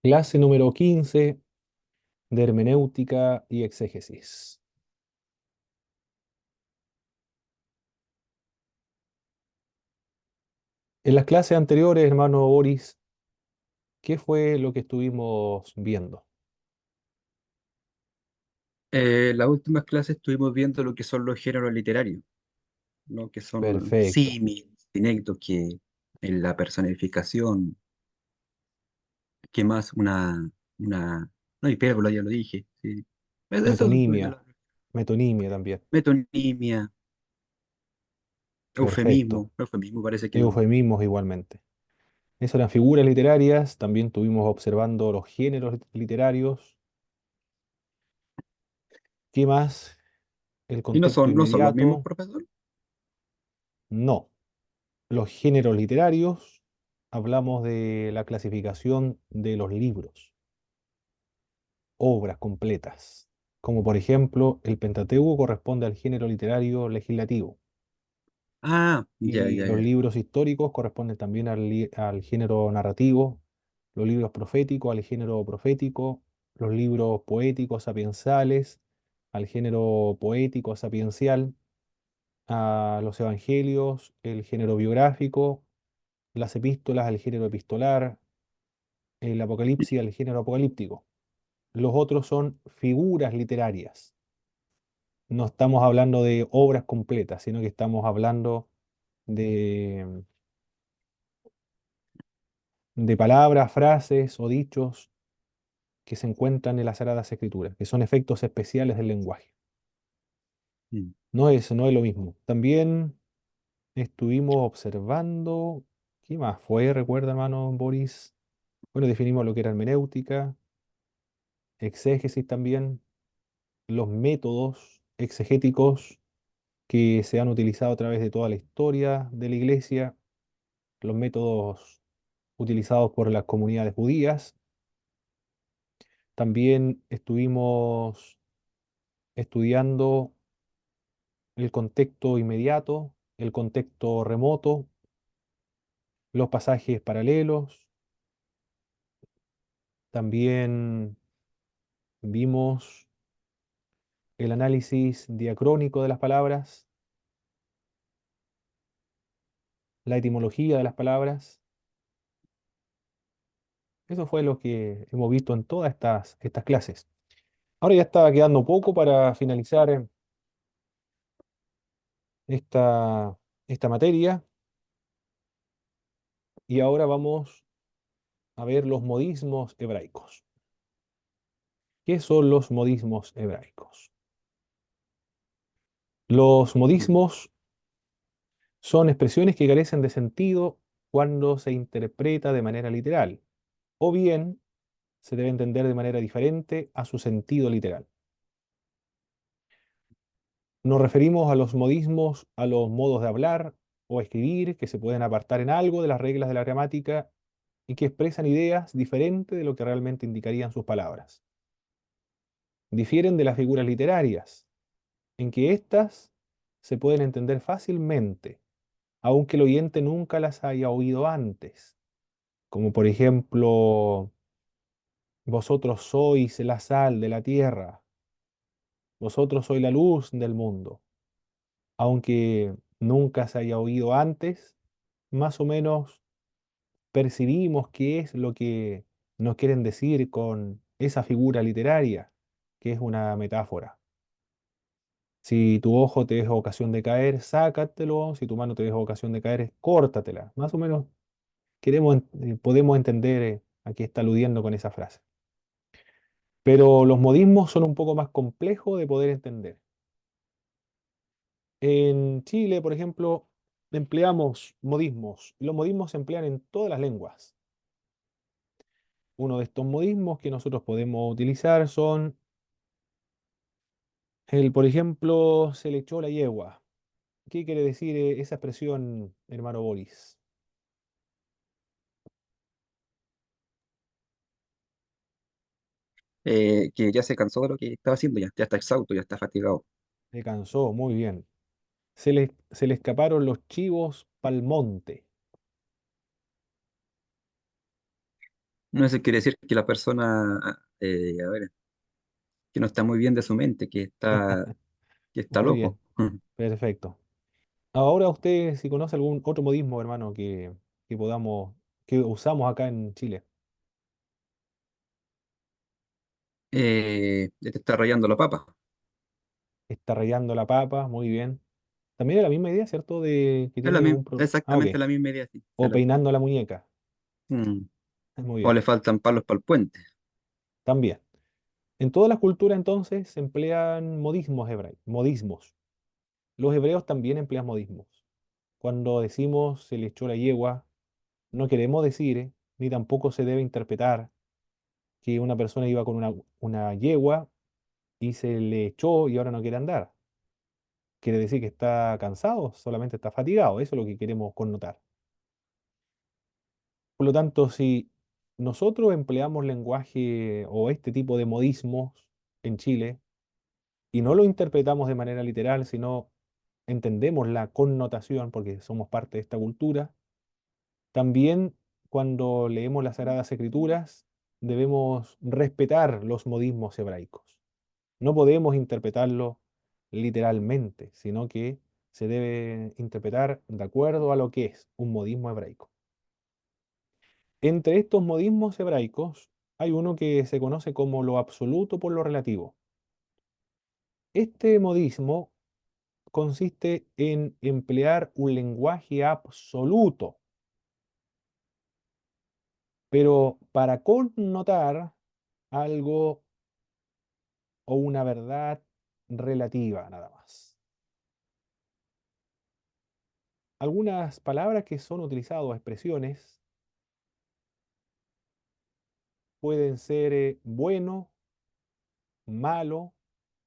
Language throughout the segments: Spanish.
Clase número 15 de hermenéutica y exégesis. En las clases anteriores, hermano Boris, ¿qué fue lo que estuvimos viendo? Las últimas clases estuvimos viendo lo que son los géneros literarios, lo que son Perfecto. símiles, sinécdoque, en la personificación, ¿qué más? No, hipérbola, ya lo dije, sí. Eso es Metonimia. Metonimia también. metonimia, Perfecto. eufemismo parece que no. Eufemismos igualmente. Eso eran figuras literarias. También tuvimos observando los géneros literarios. ¿Qué más? El Y contexto no son los mismos, inmediato. profesor. No. Los géneros literarios. Hablamos de la clasificación de los libros, obras completas, como por ejemplo el Pentateuco corresponde al género literario legislativo Ah, ya, y ya, los ya. libros históricos corresponden también al género narrativo, los libros proféticos al género profético, los libros poéticos sapiensales al género poético sapiencial, a los evangelios el género biográfico, las epístolas al género epistolar, el apocalipsis al género apocalíptico. Los otros son figuras literarias. No estamos hablando de obras completas, sino que estamos hablando de, de palabras, frases o dichos que se encuentran en las Sagradas Escrituras, que son efectos especiales del lenguaje. Mm. No es lo mismo. También estuvimos observando, ¿qué más fue? Recuerda, hermano Boris. Bueno, definimos lo que era hermenéutica, exégesis también, los métodos exegéticos que se han utilizado a través de toda la historia de la Iglesia, los métodos utilizados por las comunidades judías. También estuvimos estudiando el contexto inmediato, el contexto remoto, los pasajes paralelos. También vimos el análisis diacrónico de las palabras, la etimología de las palabras. Eso fue lo que hemos visto en todas estas clases. Ahora ya estaba quedando poco para finalizar esta, esta materia y ahora vamos a ver los modismos hebraicos. ¿Qué son los modismos hebraicos? Los modismos son expresiones que carecen de sentido cuando se interpreta de manera literal, o bien se debe entender de manera diferente a su sentido literal. Nos referimos a los modismos, a los modos de hablar o escribir que se pueden apartar en algo de las reglas de la gramática y que expresan ideas diferentes de lo que realmente indicarían sus palabras. Difieren de las figuras literarias, en que éstas se pueden entender fácilmente, aunque el oyente nunca las haya oído antes, como por ejemplo, vosotros sois la sal de la tierra, vosotros sois la luz del mundo, aunque nunca se haya oído antes, más o menos percibimos qué es lo que nos quieren decir con esa figura literaria, que es una metáfora. Si tu ojo te deja ocasión de caer, sácatelo. Si tu mano te deja ocasión de caer, córtatela. Más o menos podemos entender a qué está aludiendo con esa frase. Pero los modismos son un poco más complejos de poder entender. En Chile, por ejemplo, empleamos modismos. Y los modismos se emplean en todas las lenguas. Uno de estos modismos que nosotros podemos utilizar son por ejemplo, se le echó la yegua. ¿Qué quiere decir esa expresión, hermano Boris? Que ya se cansó de lo que estaba haciendo, ya está exhausto, ya está fatigado. Se cansó, muy bien. Se le escaparon los chivos pa'l monte. No, eso quiere decir que la persona, a ver, que no está muy bien de su mente, que está Muy loco. bien, perfecto. Ahora usted, si conoce algún otro modismo, hermano, que podamos, que usamos acá en Chile. Ya te está rayando la papa. Está rayando la papa, muy bien. También es la misma idea, ¿cierto? De que Es tiene algún problema. Ah, ok. exactamente la misma idea, sí. O peinando la muñeca. Mm. Muy O bien. le faltan palos para el puente. También. En todas las culturas entonces se emplean modismos hebraicos, modismos. Los hebreos también emplean modismos. Cuando decimos se le echó la yegua, no queremos decir, ni tampoco se debe interpretar que una persona iba con una yegua y se le echó y ahora no quiere andar. Quiere decir que está cansado, solamente está fatigado. Eso es lo que queremos connotar. Por lo tanto, si nosotros empleamos lenguaje o este tipo de modismos en Chile y no lo interpretamos de manera literal, sino entendemos la connotación porque somos parte de esta cultura, también cuando leemos las Sagradas Escrituras debemos respetar los modismos hebraicos. No podemos interpretarlo literalmente, sino que se debe interpretar de acuerdo a lo que es un modismo hebraico. Entre estos modismos hebraicos hay uno que se conoce como lo absoluto por lo relativo. Este modismo consiste en emplear un lenguaje absoluto, pero para connotar algo o una verdad relativa nada más. Algunas palabras que son utilizadas o expresiones pueden ser bueno, malo,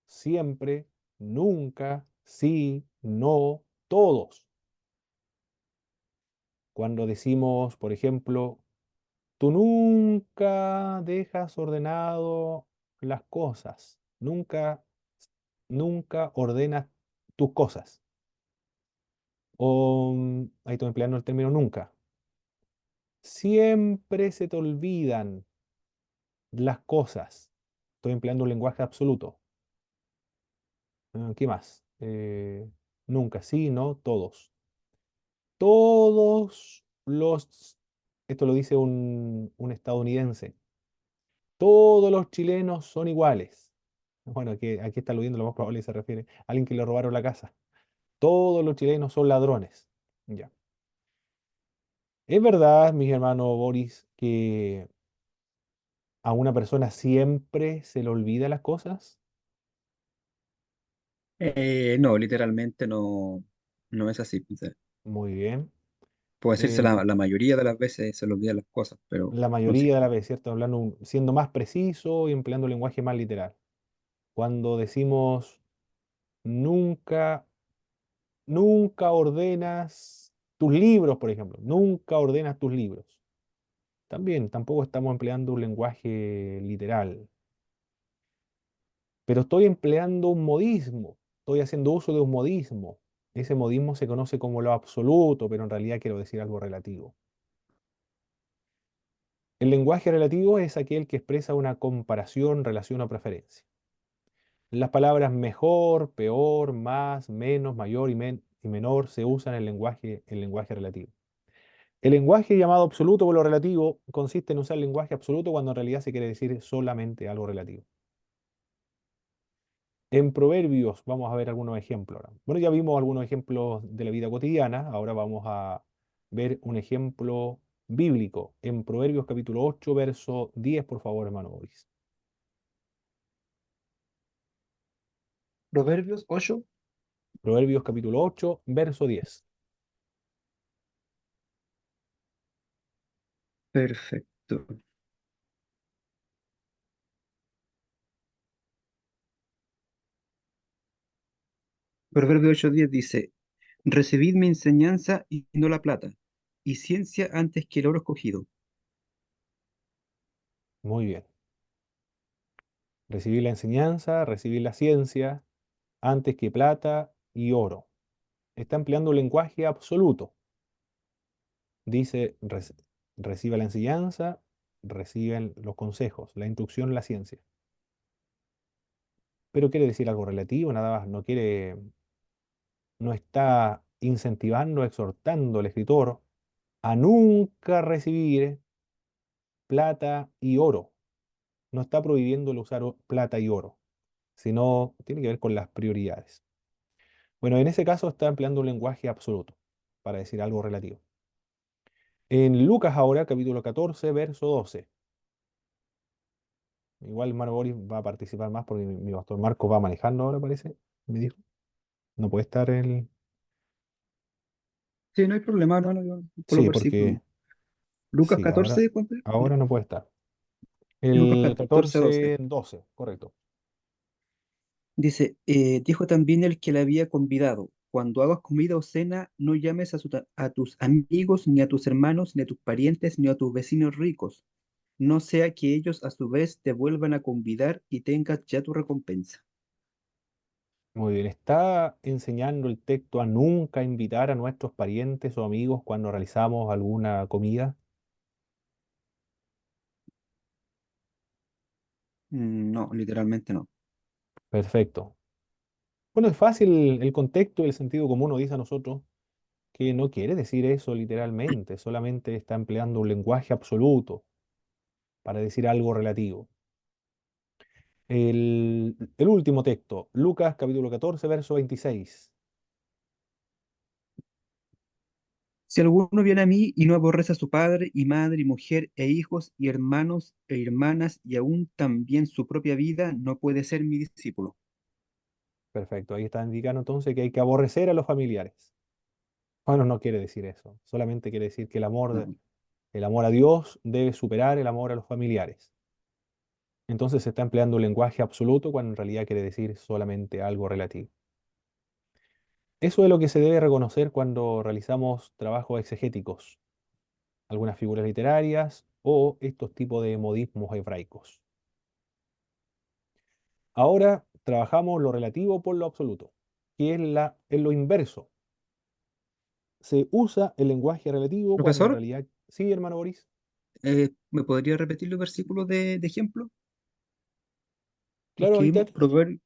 siempre, nunca, sí, no, todos. Cuando decimos, por ejemplo, tú nunca dejas ordenado las cosas, nunca ordenas tus cosas. O ahí estoy empleando el término nunca. Siempre se te olvidan las cosas. Estoy empleando un lenguaje absoluto. ¿Qué más? Nunca, sí, no, todos. Todos los, esto lo dice un estadounidense, todos los chilenos son iguales. Bueno, aquí está aludiendo, lo más probable se refiere a alguien que le robaron la casa. Todos los chilenos son ladrones. Ya. ¿Es verdad, mis hermanos Boris, que a una persona siempre se le olvida las cosas? No, literalmente no, no es así. O sea, Muy bien. puede decirse Eh, la mayoría de las veces se le olvidan las cosas, pero la no mayoría de siempre. las veces, ¿cierto? Hablando, siendo más preciso y empleando un lenguaje más literal. Cuando decimos nunca, nunca ordenas tus libros, por ejemplo, nunca ordenas tus libros. También, tampoco estamos empleando un lenguaje literal, pero estoy empleando un modismo, estoy haciendo uso de un modismo. Ese modismo se conoce como lo absoluto, pero en realidad quiero decir algo relativo. El lenguaje relativo es aquel que expresa una comparación, relación o preferencia. Las palabras mejor, peor, más, menos, mayor y menor se usan en lenguaje relativo. El lenguaje llamado absoluto por lo relativo consiste en usar el lenguaje absoluto cuando en realidad se quiere decir solamente algo relativo. En Proverbios vamos a ver algunos ejemplos ahora. Bueno, ya vimos algunos ejemplos de la vida cotidiana, ahora vamos a ver un ejemplo bíblico. En Proverbios capítulo 8, verso 10, por favor, hermano Boris. Proverbios 8. Proverbios capítulo 8, verso 10. Perfecto. Proverbio 8:10 dice, recibid mi enseñanza y no la plata, y ciencia antes que el oro escogido. Muy bien. Recibir la enseñanza, recibir la ciencia, antes que plata y oro. Está empleando un lenguaje absoluto. Dice, reciba la enseñanza. reciben los consejos, la instrucción, la ciencia. Pero quiere decir algo relativo, nada más, no está incentivando, exhortando al escritor a nunca recibir plata y oro. No está prohibiéndole usar plata y oro, sino tiene que ver con las prioridades. Bueno, en ese caso está empleando un lenguaje absoluto para decir algo relativo. En Lucas ahora, capítulo 14, verso 12. Igual Marco Boris va a participar más porque mi pastor Marco va manejando ahora, parece, me dijo. No puede estar el... Sí, no hay problema, hermano, yo por los Sí, versículos. porque Lucas sí, ahora, 14, ¿cuánto es? ahora no puede estar. Lucas El 14 12. 14, 12, correcto. Dice, dijo también el que le había convidado, cuando hagas comida o cena, no llames a tus amigos, ni a tus hermanos, ni a tus parientes, ni a tus vecinos ricos, no sea que ellos a su vez te vuelvan a convidar y tengas ya tu recompensa. Muy bien. ¿Está enseñando el texto a nunca invitar a nuestros parientes o amigos cuando realizamos alguna comida? No, literalmente no. Perfecto. Bueno, es fácil, el contexto y el sentido común nos dice a nosotros que no quiere decir eso literalmente, solamente está empleando un lenguaje absoluto para decir algo relativo. El último texto, Lucas capítulo 14, verso 26. Si alguno viene a mí y no aborrece a su padre y madre y mujer e hijos y hermanos e hermanas y aún también su propia vida, no puede ser mi discípulo. Perfecto, ahí está indicando entonces que hay que aborrecer a los familiares. Bueno, no quiere decir eso, solamente quiere decir que No. el amor a Dios debe superar el amor a los familiares. Entonces se está empleando un lenguaje absoluto cuando en realidad quiere decir solamente algo relativo. Eso es lo que se debe reconocer cuando realizamos trabajos exegéticos, algunas figuras literarias o estos tipos de modismos hebraicos. Ahora trabajamos lo relativo por lo absoluto, que es lo inverso. Se usa el lenguaje relativo cuando en Profesor, realidad... Sí, hermano Boris. ¿me podría repetir los versículos de ejemplo? Los Claro, que ahorita vimos, Proverbio,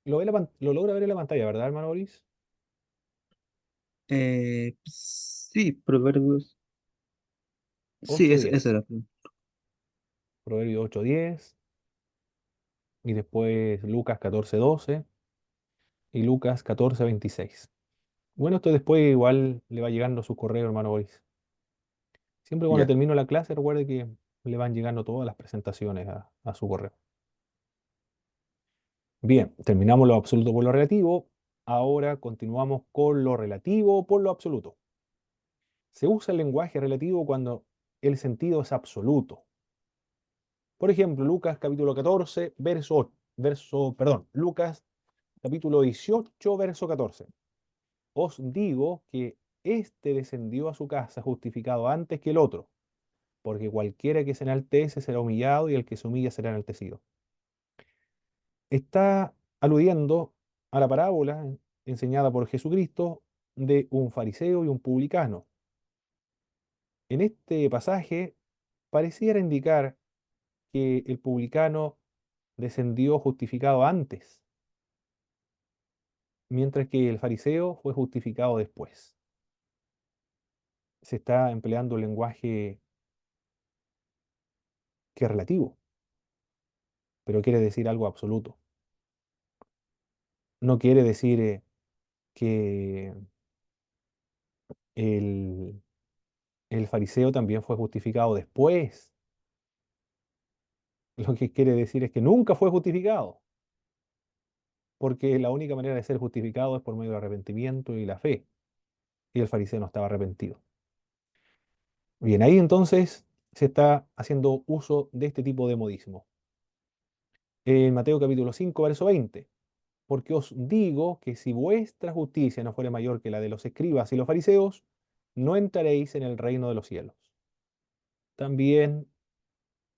lo logra ver en la pantalla, ¿verdad, hermano Boris? sí, Proverbios, sí, ese 8:10. era. Proverbio 8:10 y después Lucas 14:12 y Lucas 14:26. Bueno, esto después igual le va llegando a su correo, hermano Boris. Siempre cuando Ya. termino la clase, recuerde que le van llegando todas las presentaciones a su correo. Bien, terminamos lo absoluto por lo relativo. Ahora continuamos con lo relativo por lo absoluto. Se usa el lenguaje relativo cuando el sentido es absoluto. Por ejemplo, Lucas capítulo 14, Lucas capítulo 18, verso 14. Os digo que éste descendió a su casa justificado antes que el otro, porque cualquiera que se enaltece será humillado y el que se humilla será enaltecido. Está aludiendo a la parábola enseñada por Jesucristo de un fariseo y un publicano. En este pasaje pareciera indicar que el publicano descendió justificado antes, mientras que el fariseo fue justificado después. Se está empleando un lenguaje que es relativo, pero quiere decir algo absoluto. No quiere decir que el, el fariseo también fue justificado después. Lo que quiere decir es que nunca fue justificado, porque la única manera de ser justificado es por medio del arrepentimiento y la fe, y el fariseo no estaba arrepentido. Bien, ahí entonces se está haciendo uso de este tipo de modismo. En Mateo capítulo 5, verso 20, porque os digo que si vuestra justicia no fuere mayor que la de los escribas y los fariseos, no entraréis en el reino de los cielos. También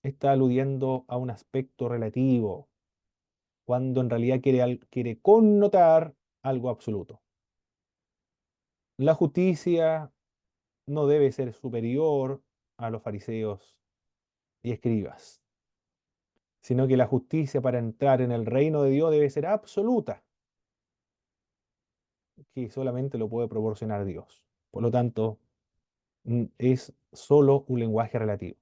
está aludiendo a un aspecto relativo, cuando en realidad quiere connotar algo absoluto. La justicia no debe ser superior a los fariseos y escribas, sino que la justicia para entrar en el reino de Dios debe ser absoluta, que solamente lo puede proporcionar Dios. Por lo tanto, es solo un lenguaje relativo.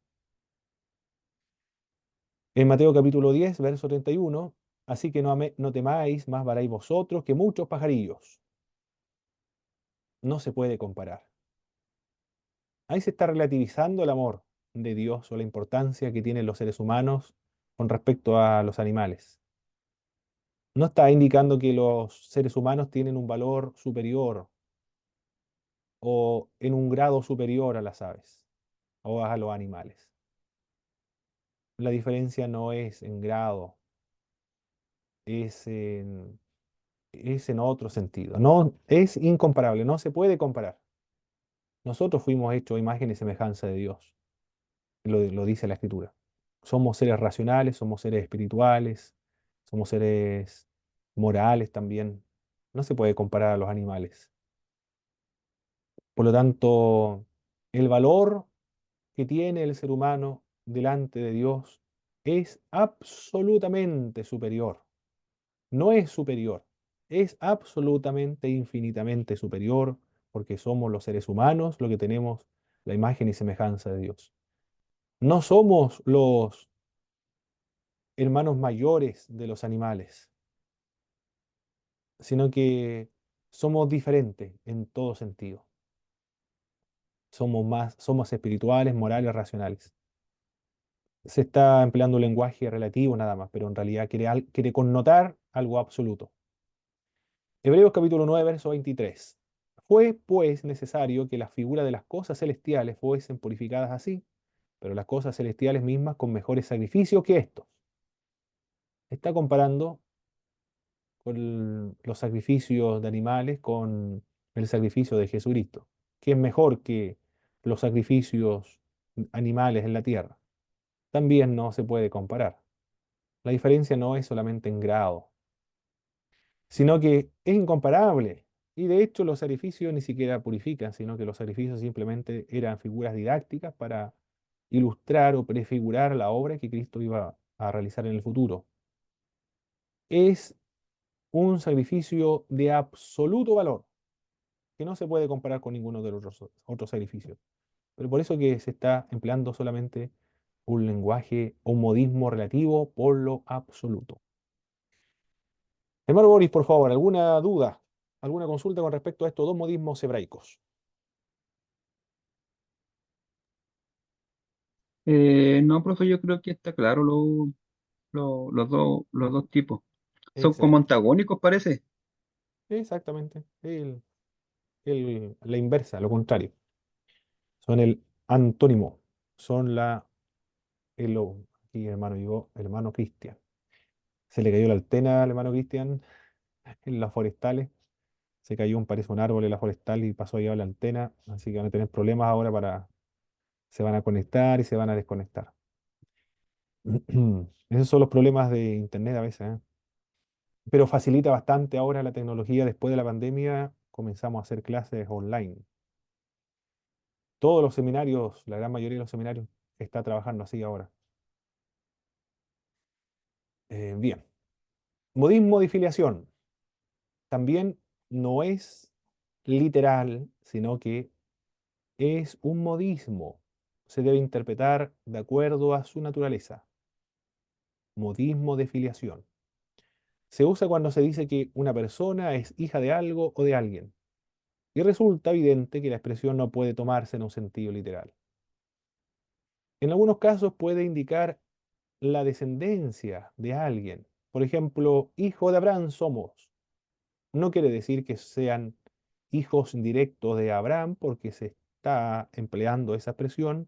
En Mateo capítulo 10, verso 31, así que no temáis, más valéis vosotros que muchos pajarillos. No se puede comparar. Ahí se está relativizando el amor de Dios o la importancia que tienen los seres humanos con respecto a los animales. No está indicando que los seres humanos tienen un valor superior o en un grado superior a las aves o a los animales. La diferencia no es en grado, es en, es en otro sentido. No, es incomparable, no se puede comparar. Nosotros fuimos hechos a imagen y semejanza de Dios, lo dice la Escritura. Somos seres racionales, somos seres espirituales, somos seres morales también. No se puede comparar a los animales. Por lo tanto, el valor que tiene el ser humano delante de Dios es absolutamente superior. No es superior, es absolutamente, infinitamente superior, porque somos los seres humanos los que tenemos la imagen y semejanza de Dios. No somos los hermanos mayores de los animales, sino que somos diferentes en todo sentido. Somos espirituales, morales, racionales. Se está empleando un lenguaje relativo nada más, pero en realidad quiere connotar algo absoluto. Hebreos capítulo 9, verso 23. Fue pues necesario que las figuras de las cosas celestiales fuesen purificadas así, pero las cosas celestiales mismas con mejores sacrificios que estos. Está comparando con los sacrificios de animales con el sacrificio de Jesucristo, que es mejor que los sacrificios animales en la tierra. También no se puede comparar. La diferencia no es solamente en grado, sino que es incomparable. Y de hecho los sacrificios ni siquiera purifican, sino que los sacrificios simplemente eran figuras didácticas para ilustrar o prefigurar la obra que Cristo iba a realizar en el futuro. Es un sacrificio de absoluto valor, que no se puede comparar con ninguno de los otros sacrificios. Pero por eso que se está empleando solamente un lenguaje o un modismo relativo por lo absoluto. Hermano Boris, por favor, ¿alguna duda, alguna consulta con respecto a estos dos modismos hebraicos? No, profe, yo creo que está claro los dos tipos. Son como Excelente. antagónicos, parece. Exactamente. La inversa, lo contrario. Son el antónimo. Son aquí hermano llegó, hermano Cristian. Se le cayó la antena al hermano Cristian en las forestales. Se cayó, parece un árbol en la forestal y pasó a llevar la antena. Así que van a tener problemas ahora se van a conectar y se van a desconectar. Esos son los problemas de internet a veces, ¿eh? Pero facilita bastante ahora la tecnología. Después de la pandemia comenzamos a hacer clases online. Todos los seminarios, la gran mayoría de los seminarios, está trabajando así ahora. Bien. Modismo de filiación. También no es literal, sino que es un modismo. Se debe interpretar de acuerdo a su naturaleza. Modismo de filiación. Se usa cuando se dice que una persona es hija de algo o de alguien. Y resulta evidente que la expresión no puede tomarse en un sentido literal. En algunos casos puede indicar la descendencia de alguien. Por ejemplo, hijo de Abraham somos. No quiere decir que sean hijos directos de Abraham porque se está empleando esa expresión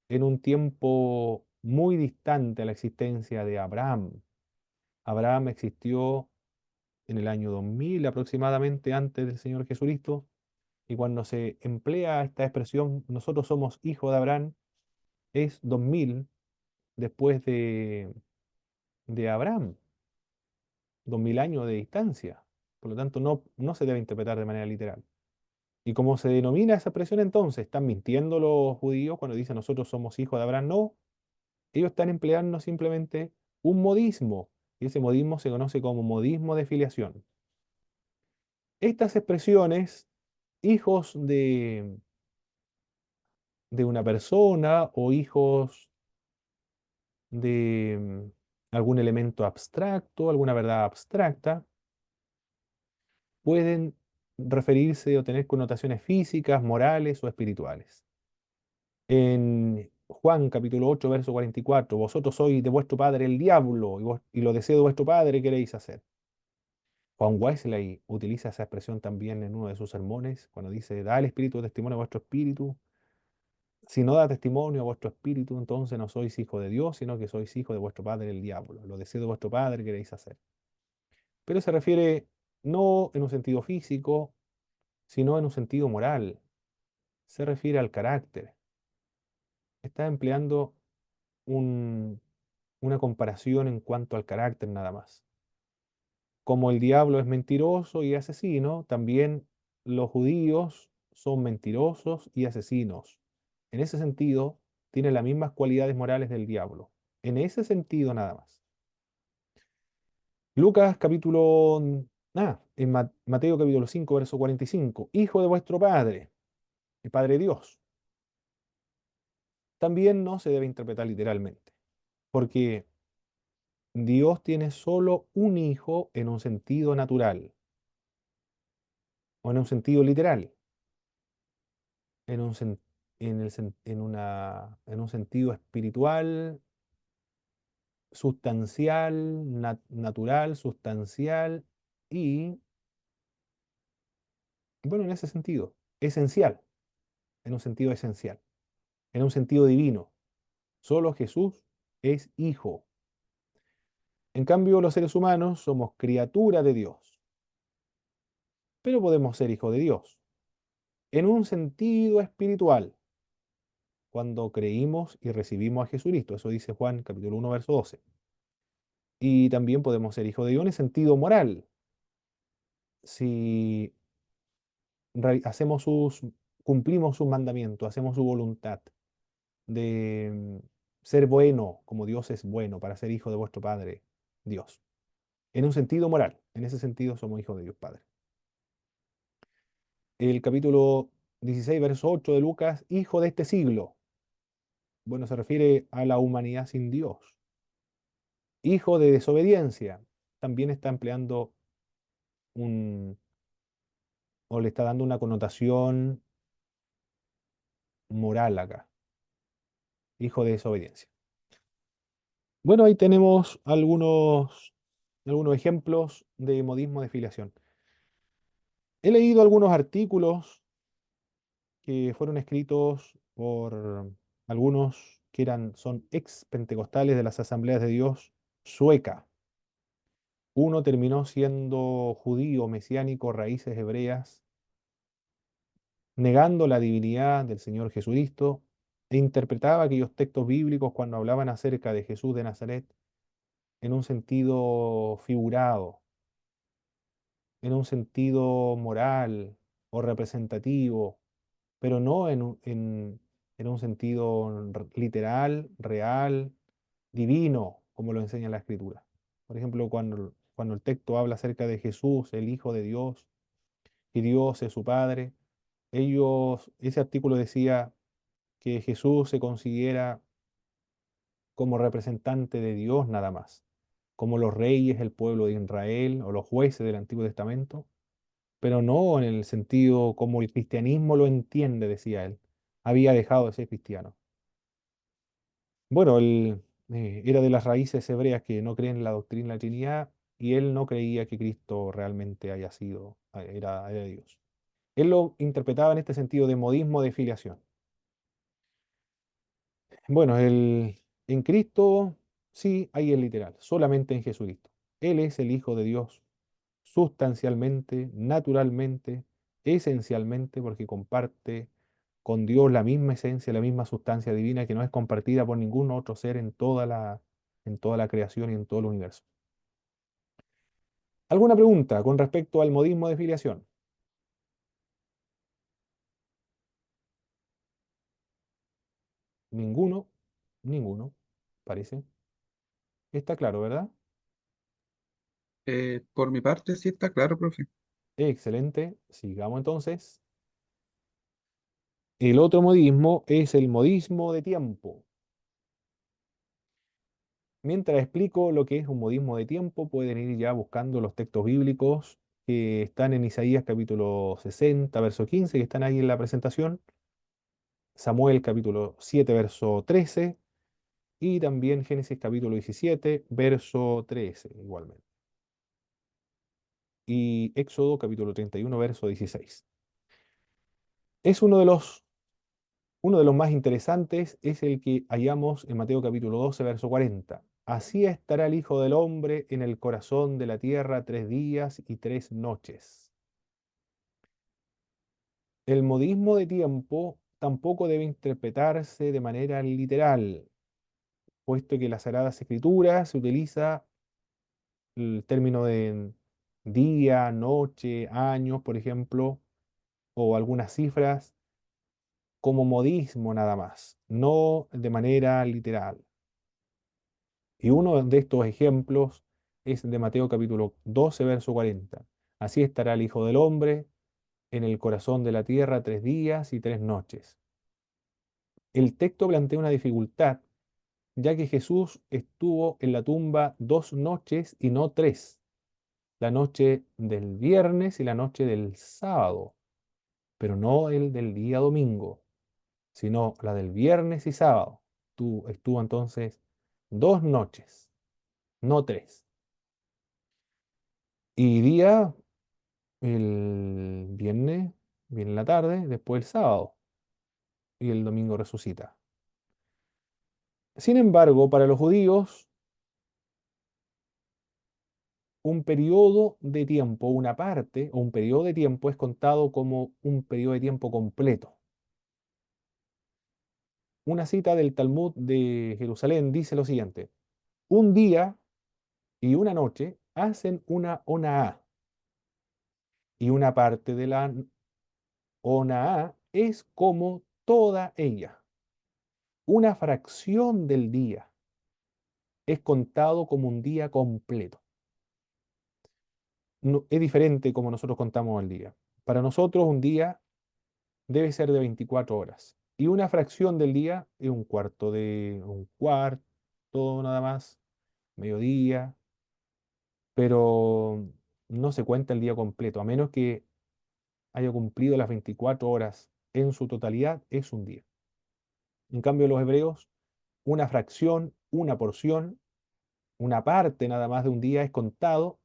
en un tiempo muy distante a la existencia de Abraham. Abraham existió en el año 2000 aproximadamente antes del Señor Jesucristo, y cuando se emplea esta expresión, nosotros somos hijos de Abraham, es 2000 después de Abraham, 2000 años de distancia. Por lo tanto, no se debe interpretar de manera literal. ¿Y cómo se denomina esa expresión entonces? ¿Están mintiendo los judíos cuando dicen nosotros somos hijos de Abraham? No, Ellos están empleando simplemente un modismo, y ese modismo se conoce como modismo de filiación. Estas expresiones, hijos de una persona o hijos de algún elemento abstracto, alguna verdad abstracta, pueden referirse o tener connotaciones físicas, morales o espirituales. En Juan capítulo 8, verso 44, vosotros sois de vuestro padre el diablo y lo deseo de vuestro padre queréis hacer. Juan Wesley utiliza esa expresión también en uno de sus sermones, cuando dice, da el espíritu testimonio a vuestro espíritu. Si no da testimonio a vuestro espíritu, entonces no sois hijo de Dios, sino que sois hijo de vuestro padre el diablo. Lo deseo de vuestro padre queréis hacer. Pero se refiere no en un sentido físico, sino en un sentido moral. Se refiere al carácter. Está empleando un- una comparación en cuanto al carácter nada más. Como el diablo es mentiroso y asesino, también los judíos son mentirosos y asesinos. En ese sentido, tienen las mismas cualidades morales del diablo. En ese sentido nada más. Lucas capítulo... Mateo capítulo 5, verso 45. Hijo de vuestro Padre, el Padre Dios. También no se debe interpretar literalmente, porque Dios tiene solo un hijo en un sentido natural o en un sentido literal, en un, sen- en el sen- en un sentido espiritual, sustancial, natural, sustancial y, bueno, en ese sentido, esencial, en un sentido esencial, en un sentido divino. Solo Jesús es hijo. En cambio, los seres humanos somos criatura de Dios, pero podemos ser hijo de Dios en un sentido espiritual, cuando creímos y recibimos a Jesucristo. Eso dice Juan capítulo 1, verso 12. Y también podemos ser hijos de Dios en sentido moral, si hacemos cumplimos sus mandamientos, hacemos su voluntad de ser bueno como Dios es bueno para ser hijo de vuestro Padre Dios. En un sentido moral, en ese sentido somos hijos de Dios Padre. El capítulo 16, verso 8 de Lucas, hijo de este siglo. Bueno, se refiere a la humanidad sin Dios. Hijo de desobediencia. También está empleando un, o le está dando una connotación moral acá. Hijo de desobediencia. Bueno, ahí tenemos algunos ejemplos de modismo de filiación. He leído algunos artículos que fueron escritos por algunos que son ex pentecostales de las Asambleas de Dios sueca. Uno terminó siendo judío, mesiánico, raíces hebreas, negando la divinidad del Señor Jesucristo, e interpretaba aquellos textos bíblicos cuando hablaban acerca de Jesús de Nazaret en un sentido figurado, en un sentido moral o representativo, pero no en un sentido literal, real, divino, como lo enseña la Escritura. Por ejemplo, cuando el texto habla acerca de Jesús, el Hijo de Dios, y Dios es su Padre, ese artículo decía que Jesús se considera como representante de Dios nada más, como los reyes, el pueblo de Israel o los jueces del Antiguo Testamento, pero no en el sentido como el cristianismo lo entiende, decía él. Había dejado de ser cristiano. Bueno, él era de las raíces hebreas que no creen en la doctrina de la Trinidad y él no creía que Cristo realmente haya sido, era Dios. Él lo interpretaba en este sentido de modismo de filiación. Bueno, en Cristo sí hay el literal, solamente en Jesucristo. Él es el Hijo de Dios sustancialmente, naturalmente, esencialmente, porque comparte con Dios la misma esencia, la misma sustancia divina que no es compartida por ningún otro ser en toda la creación y en todo el universo. ¿Alguna pregunta con respecto al modismo de filiación? Ninguno, ninguno. parece. Está claro, ¿verdad? Por mi parte, sí está claro, profe. Excelente. Sigamos entonces. El otro modismo es el modismo de tiempo. Mientras explico lo que es un modismo de tiempo, pueden ir ya buscando los textos bíblicos que están en Isaías capítulo 60, verso 15, que están ahí en la presentación. Samuel capítulo 7, verso 13. Y también Génesis capítulo 17, verso 13, igualmente. Y Éxodo capítulo 31, verso 16. Es uno de los más interesantes, es el que hallamos en Mateo capítulo 12, verso 40. Así estará el Hijo del Hombre en el corazón de la tierra 3 días y 3 noches. El modismo de tiempo tampoco debe interpretarse de manera literal, puesto que en las Sagradas Escrituras se utiliza el término de día, noche, años, por ejemplo, o algunas cifras como modismo nada más, no de manera literal. Y uno de estos ejemplos es de Mateo capítulo 12, verso 40. Así estará el Hijo del Hombre en el corazón de la tierra 3 días y 3 noches. El texto plantea una dificultad, ya que Jesús estuvo en la tumba 2 noches y no tres, la noche del viernes y la noche del sábado, pero no el del día domingo, sino la del viernes y sábado. Estuvo entonces 2 noches, no tres. Y día el viernes, viene en la tarde, después el sábado, y el domingo resucita. Sin embargo, para los judíos, un periodo de tiempo, una parte o un periodo de tiempo es contado como un periodo de tiempo completo. Una cita del Talmud de Jerusalén dice lo siguiente: un día y una noche hacen una onaa, y una parte de la onaa es como toda ella. Una fracción del día es contado como un día completo. Es diferente como nosotros contamos el día. Para nosotros un día debe ser de 24 horas. Y una fracción del día es un cuarto nada más, mediodía, pero no se cuenta el día completo, a menos que haya cumplido las 24 horas en su totalidad, es un día. En cambio, los hebreos, una fracción, una porción, una parte nada más de un día es contado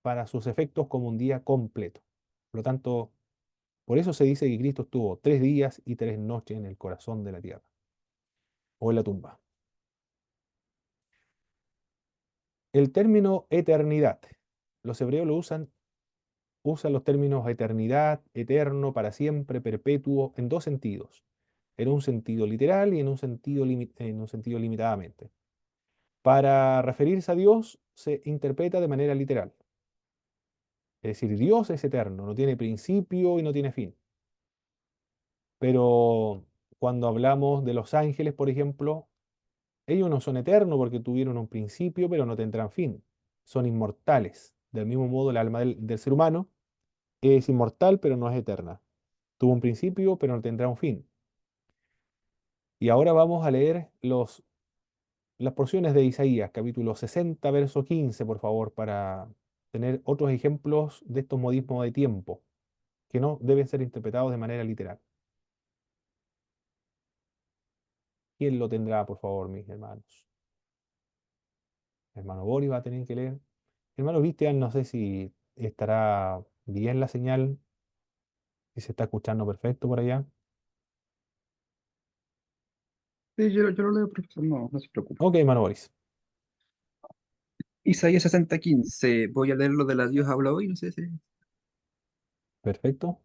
para sus efectos como un día completo. Por lo tanto, por eso se dice que Cristo estuvo 3 días y 3 noches en el corazón de la tierra o en la tumba. El término eternidad, los hebreos usan los términos eternidad, eterno, para siempre, perpetuo, en dos sentidos, en un sentido literal y en un sentido limitadamente. Para referirse a Dios se interpreta de manera literal, es decir, Dios es eterno, no tiene principio y no tiene fin. Pero cuando hablamos de los ángeles, por ejemplo, ellos no son eternos porque tuvieron un principio, pero no tendrán fin. Son inmortales. Del mismo modo, el alma del ser humano es inmortal, pero no es eterna. Tuvo un principio, pero no tendrá un fin. Y ahora vamos a leer las porciones de Isaías, capítulo 60, verso 15, por favor, para tener otros ejemplos de estos modismos de tiempo, que no deben ser interpretados de manera literal. ¿Quién lo tendrá, por favor, mis hermanos? Hermano Boris va a tener que leer. Hermano Cristian, no sé si estará bien la señal, si se está escuchando perfecto por allá. Sí, yo lo leo, profesor, no, no se preocupe. Ok, hermano Boris. Isaías 60:15, voy a leer lo de la Dios habla hoy, no sé si... Perfecto.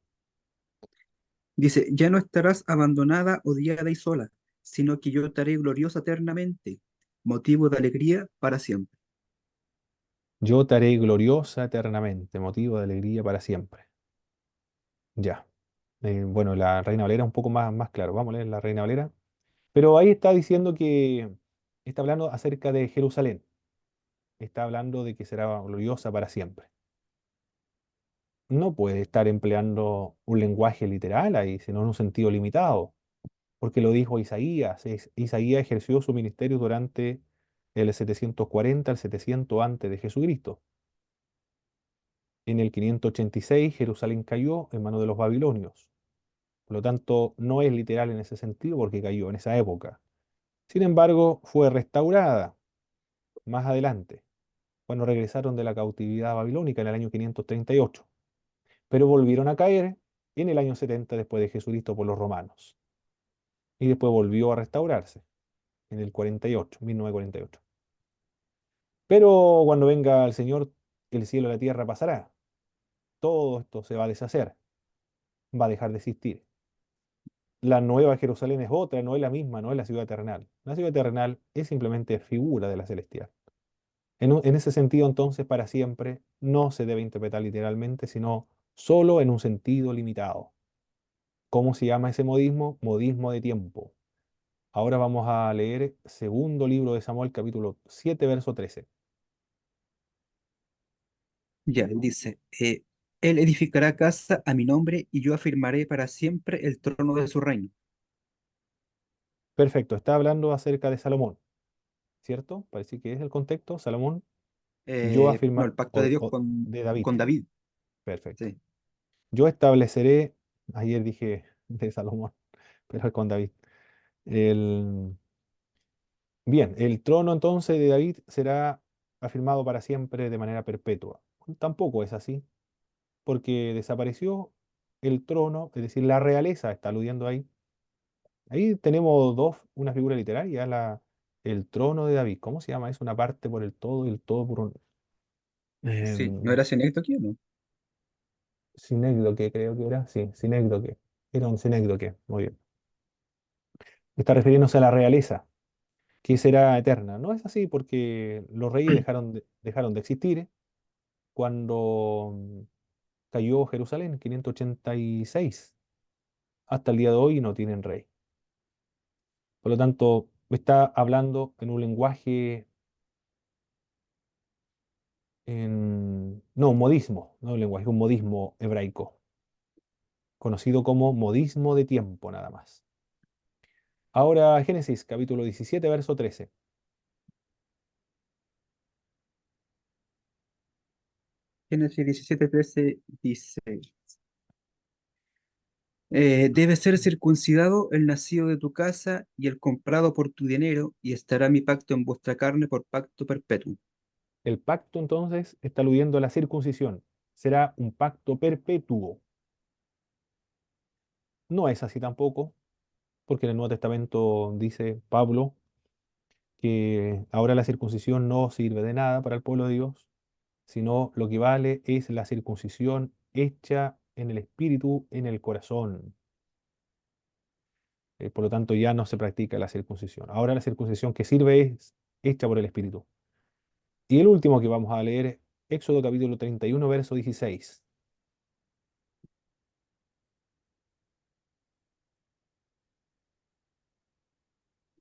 Dice, ya no estarás abandonada, odiada y sola, sino que yo te haré gloriosa eternamente, motivo de alegría para siempre. Yo te haré gloriosa eternamente, motivo de alegría para siempre. Ya. Bueno, la Reina Valera un poco más claro. Vamos a leer la Reina Valera. Pero ahí está diciendo que Está hablando acerca de Jerusalén. Está hablando de que será gloriosa para siempre. No puede estar empleando un lenguaje literal ahí, sino en un sentido limitado, porque lo dijo Isaías. Isaías ejerció su ministerio durante el 740 al 700 antes de Jesucristo. En el 586 Jerusalén cayó en manos de los babilonios. Por lo tanto, no es literal en ese sentido porque cayó en esa época. Sin embargo, fue restaurada más adelante, cuando regresaron de la cautividad babilónica en el año 538, pero volvieron a caer en el año 70 después de Jesucristo por los romanos. Y después volvió a restaurarse en el 48, 1948. Pero cuando venga el Señor, el cielo y la tierra pasará. Todo esto se va a deshacer, va a dejar de existir. La nueva Jerusalén es otra, no es la misma, no es la ciudad terrenal. La ciudad terrenal es simplemente figura de la celestial. En ese sentido, entonces, para siempre no se debe interpretar literalmente, sino solo en un sentido limitado. ¿Cómo se llama ese modismo? Modismo de tiempo. Ahora vamos a leer segundo libro de Samuel, capítulo 7, verso 13. Ya, él dice, él edificará casa a mi nombre y yo afirmaré para siempre el trono de su reino. Perfecto, está hablando acerca de Salomón, ¿cierto? Parece que es el contexto. Salomón, yo No, afirma, el pacto de Dios de David. con David. Perfecto. Sí, Yo estableceré, ayer dije de Salomón, pero es con David. El, bien, el trono entonces de David será afirmado para siempre de manera perpetua. Tampoco es así, porque desapareció el trono, es decir, la realeza, está aludiendo ahí. Ahí tenemos dos, una figura literaria, el trono de David. ¿Cómo se llama? Es una parte por el todo y el todo por un... sí. ¿No em, era Cinesto aquí o no? sinécdoque, creo que era. Sí, sinécdoque. Era un sinécdoque. Muy bien. Está refiriéndose a la realeza, que será eterna. No es así porque los reyes dejaron de existir cuando cayó Jerusalén en 586. Hasta el día de hoy no tienen rey. Por lo tanto, está hablando en un lenguaje, no, un modismo, no un lenguaje, un modismo hebraico, conocido como modismo de tiempo nada más. Ahora, Génesis, capítulo 17, verso 13. Génesis 17:13 dice, debe ser circuncidado el nacido de tu casa y el comprado por tu dinero, y estará mi pacto en vuestra carne por pacto perpetuo. El pacto entonces está aludiendo a la circuncisión. Será un pacto perpetuo. No es así tampoco, porque en el Nuevo Testamento dice Pablo que ahora la circuncisión no sirve de nada para el pueblo de Dios, sino lo que vale es la circuncisión hecha en el espíritu, en el corazón. Por lo tanto, ya no se practica la circuncisión. Ahora la circuncisión que sirve es hecha por el espíritu. Y el último que vamos a leer es Éxodo capítulo 31, verso 16.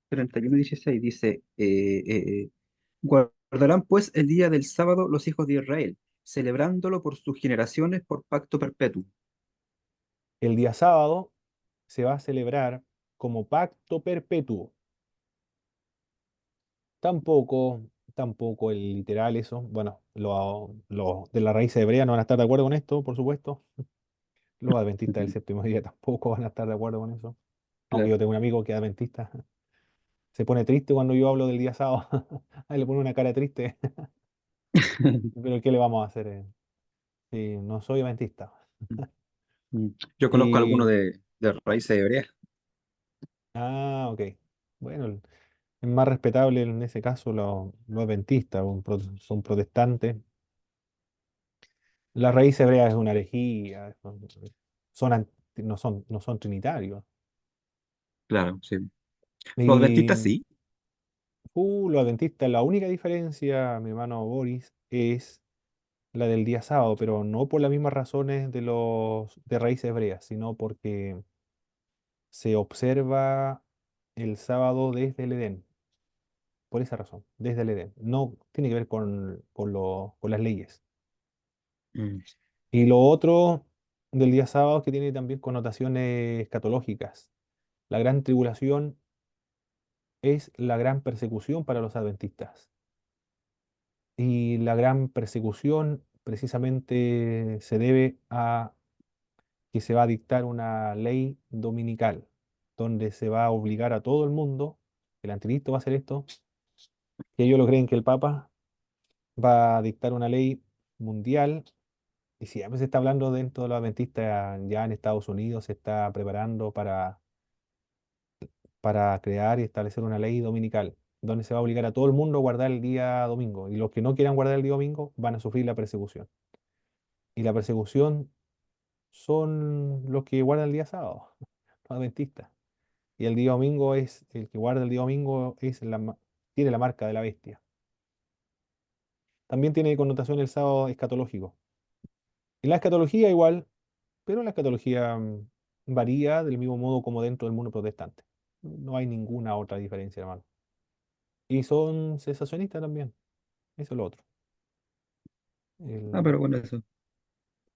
31:16 dice, guardarán pues el día del sábado los hijos de Israel, celebrándolo por sus generaciones por pacto perpetuo. El día sábado se va a celebrar como pacto perpetuo. Tampoco, tampoco el literal eso. Bueno, los de la raíz hebrea no van a estar de acuerdo con esto, por supuesto. Los adventistas del séptimo día tampoco van a estar de acuerdo con eso. Aunque Claro. yo tengo un amigo que es adventista. Se pone triste cuando yo hablo del día sábado. Ahí le pone una cara triste. Pero ¿qué le vamos a hacer? Si no soy adventista. Yo conozco a alguno Y, de raíces hebreas. ok. Bueno, es más respetable en ese caso los adventistas, son protestantes. La raíz hebrea es una herejía, no son trinitarios. Claro, sí. Los adventistas Y sí. los adventistas, la única diferencia, mi hermano Boris, es la del día sábado, pero no por las mismas razones de los de raíz hebrea, sino porque se observa el sábado desde el Edén. por esa razón, desde el Edén. No tiene que ver con las leyes. Mm. Y lo otro del día sábado es que tiene también connotaciones escatológicas. La gran tribulación es la gran persecución para los adventistas. Y la gran persecución precisamente se debe a que se va a dictar una ley dominical, donde se va a obligar a todo el mundo, el anticristo va a hacer esto, que ellos lo creen que el Papa va a dictar una ley mundial. Y si a veces se está hablando dentro de los adventistas, ya en Estados Unidos se está preparando para crear y establecer una ley dominical, donde se va a obligar a todo el mundo a guardar el día domingo. Y los que no quieran guardar el día domingo van a sufrir la persecución. Y la persecución son los que guardan el día sábado, los adventistas. Y el día domingo es, el que guarda el día domingo es tiene la marca de la bestia. También tiene connotación el sábado escatológico. Y la escatología igual, pero la escatología varía del mismo modo como dentro del mundo protestante. No hay ninguna otra diferencia, hermano. Y son cesacionistas también. Eso es lo otro. Ah, El- pero bueno, eso.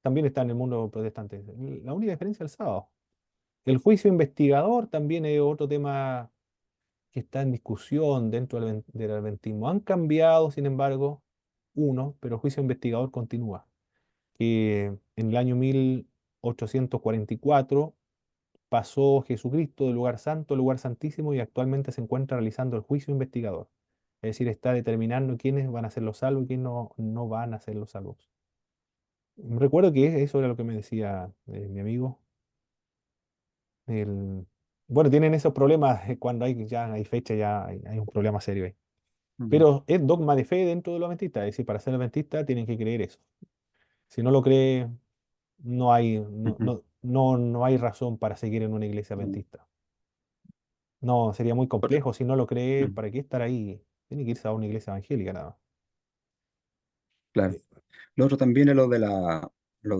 también está en el mundo protestante. La única diferencia es el sábado. El juicio investigador también es otro tema que está en discusión dentro del adventismo. Han cambiado, sin embargo, uno, pero el juicio investigador continúa. Que en el año 1844 pasó Jesucristo del lugar santo al lugar santísimo y actualmente se encuentra realizando el juicio investigador. Es decir, está determinando quiénes van a ser los salvos y quiénes no van a ser los salvos. Recuerdo que eso era lo que me decía mi amigo. El, bueno, tienen esos problemas cuando ya hay fecha, ya hay un problema serio ahí. Mm, Pero es dogma de fe dentro de los adventistas. Es decir, para ser adventista tienen que creer eso. Si no lo cree, ujú. no hay razón para seguir en una iglesia adventista. No, sería muy Por- complejo. Si no lo cree, mm, ¿para qué estar ahí? Tiene que irse a una iglesia evangélica nada más. claro. Eh, Lo otro también es lo de la, lo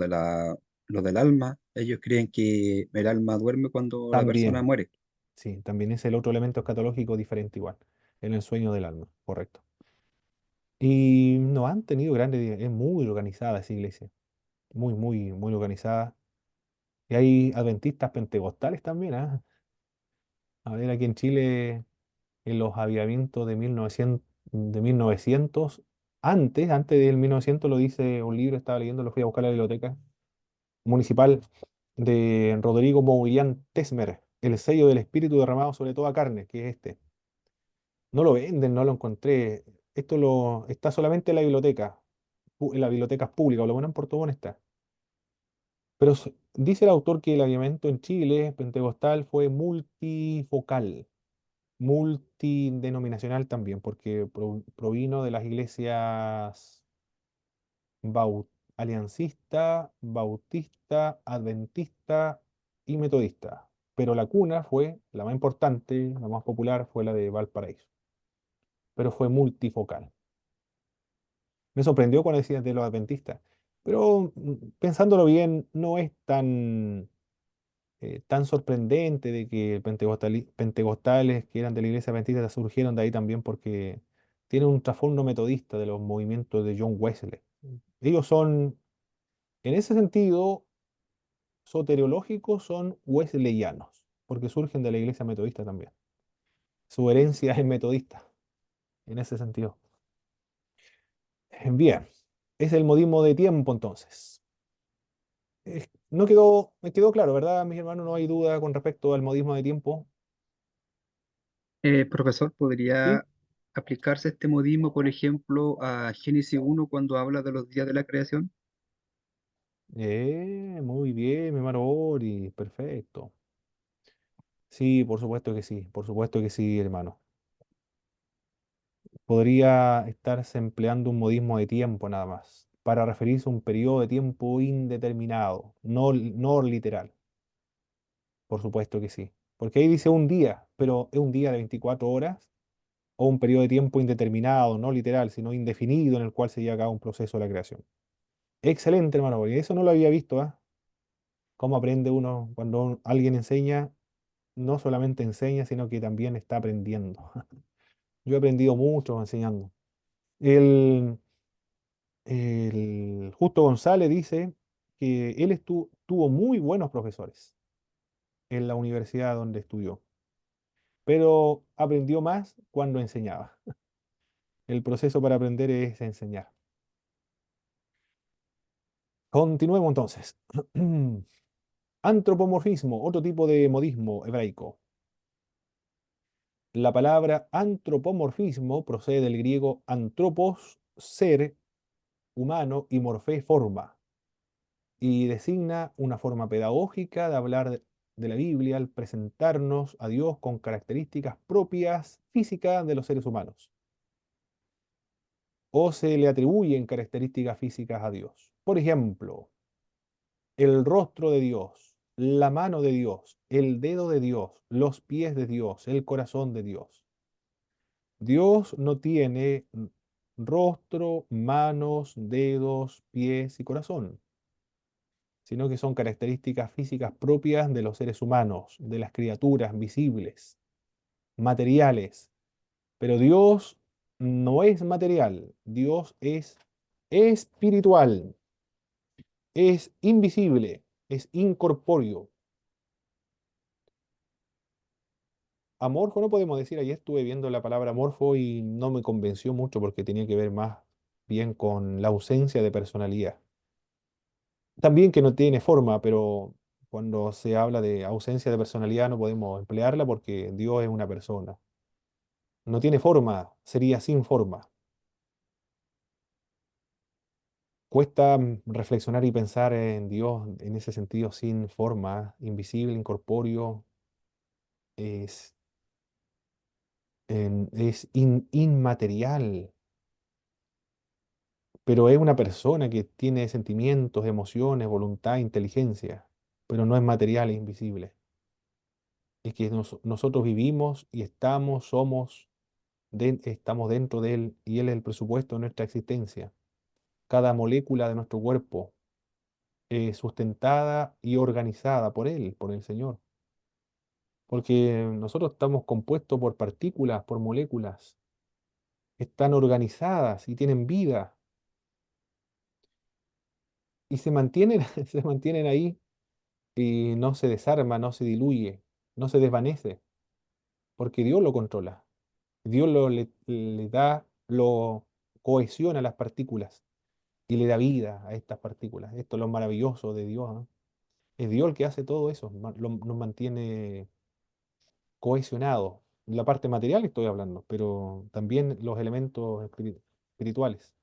del alma. Ellos creen que el alma duerme cuando la persona También, muere. sí, también es el otro elemento escatológico diferente igual, en el sueño del alma, correcto. Y no han tenido grandes, es muy organizada esa iglesia, muy organizada. Y hay adventistas pentecostales también, ¿ah? A ver, aquí en Chile, en los avivamientos de 1900 antes del 1900 lo dice un libro, estaba leyendo, lo fui a buscar a la biblioteca municipal de Rodrigo Mourián Tesmer, El sello del espíritu derramado sobre toda carne, que es este. No lo venden, no lo encontré. Está solamente en la biblioteca, en las bibliotecas públicas, o lo bueno en Puerto Montt está. Pero dice el autor que el avivamiento en Chile, pentecostal, fue multifocal, multidenominacional también, porque provino de las iglesias aliancista, bautista, adventista y metodista. Pero la cuna fue la más importante, la más popular, fue la de Valparaíso, pero fue multifocal. Me sorprendió cuando decías de los adventistas, pero pensándolo bien, no es tan sorprendente de que pentecostales que eran de la iglesia adventista surgieron de ahí también porque tienen un trasfondo metodista de los movimientos de John Wesley. Ellos son, en ese sentido, soteriológicos, son wesleyanos, porque surgen de la iglesia metodista también. Su herencia es metodista, en ese sentido. Bien, es el modismo de tiempo entonces. No quedó, me quedó claro, ¿verdad, mis hermanos? No hay duda con respecto al modismo de tiempo. Profesor, ¿Sí? ¿podría aplicarse este modismo, por ejemplo, a Génesis 1 cuando habla de los días de la creación? Muy bien, mi hermano Boris, perfecto. Sí, por supuesto que sí, hermano. Podría estarse empleando un modismo de tiempo nada más, para referirse a un periodo de tiempo indeterminado, no literal. Por supuesto que sí. Porque ahí dice un día, pero es un día de 24 horas o un periodo de tiempo indeterminado, no literal, sino indefinido en el cual se lleva a cabo un proceso de la creación. Excelente, hermano, porque eso no lo había visto, ¿ah? Cómo aprende uno cuando alguien enseña, no solamente enseña, sino que también está aprendiendo. Yo he aprendido mucho enseñando. El, el Justo González dice que él tuvo muy buenos profesores en la universidad donde estudió, pero aprendió más cuando enseñaba. El proceso para aprender es enseñar. Continuemos entonces. Antropomorfismo, otro tipo de modismo hebraico. La palabra antropomorfismo procede del griego antropos, ser, humano, y morfé, forma, y designa una forma pedagógica de hablar de la Biblia al presentarnos a Dios con características propias físicas de los seres humanos, o se le atribuyen características físicas a Dios. Por ejemplo, el rostro de Dios, la mano de Dios, el dedo de Dios, los pies de Dios, el corazón de Dios. Dios no tiene rostro, manos, dedos, pies y corazón, sino que son características físicas propias de los seres humanos, de las criaturas visibles, materiales. Pero Dios no es material, Dios es espiritual, es invisible, es incorpóreo. Amorfo no podemos decir, ayer estuve viendo la palabra amorfo y no me convenció mucho porque tenía que ver más bien con la ausencia de personalidad. También que no tiene forma, pero cuando se habla de ausencia de personalidad no podemos emplearla porque Dios es una persona. No tiene forma, sería sin forma. Cuesta reflexionar y pensar en Dios en ese sentido sin forma, invisible, incorpóreo, es, inmaterial, pero es una persona que tiene sentimientos, emociones, voluntad, inteligencia, pero no es material e invisible. Es que nosotros vivimos y estamos, somos, estamos dentro de Él y Él es el presupuesto de nuestra existencia. Cada molécula de nuestro cuerpo es sustentada y organizada por Él, por el Señor. Porque nosotros estamos compuestos por partículas, por moléculas, están organizadas y tienen vida y se mantienen, se mantienen ahí y no se desarma, no se diluye, no se desvanece, porque Dios lo controla. Dios le da, lo cohesiona las partículas y le da vida a estas partículas. Esto es lo maravilloso de Dios, ¿no? Es Dios el que hace todo eso, nos mantiene cohesionados. La parte material estoy hablando, pero también los elementos espirituales.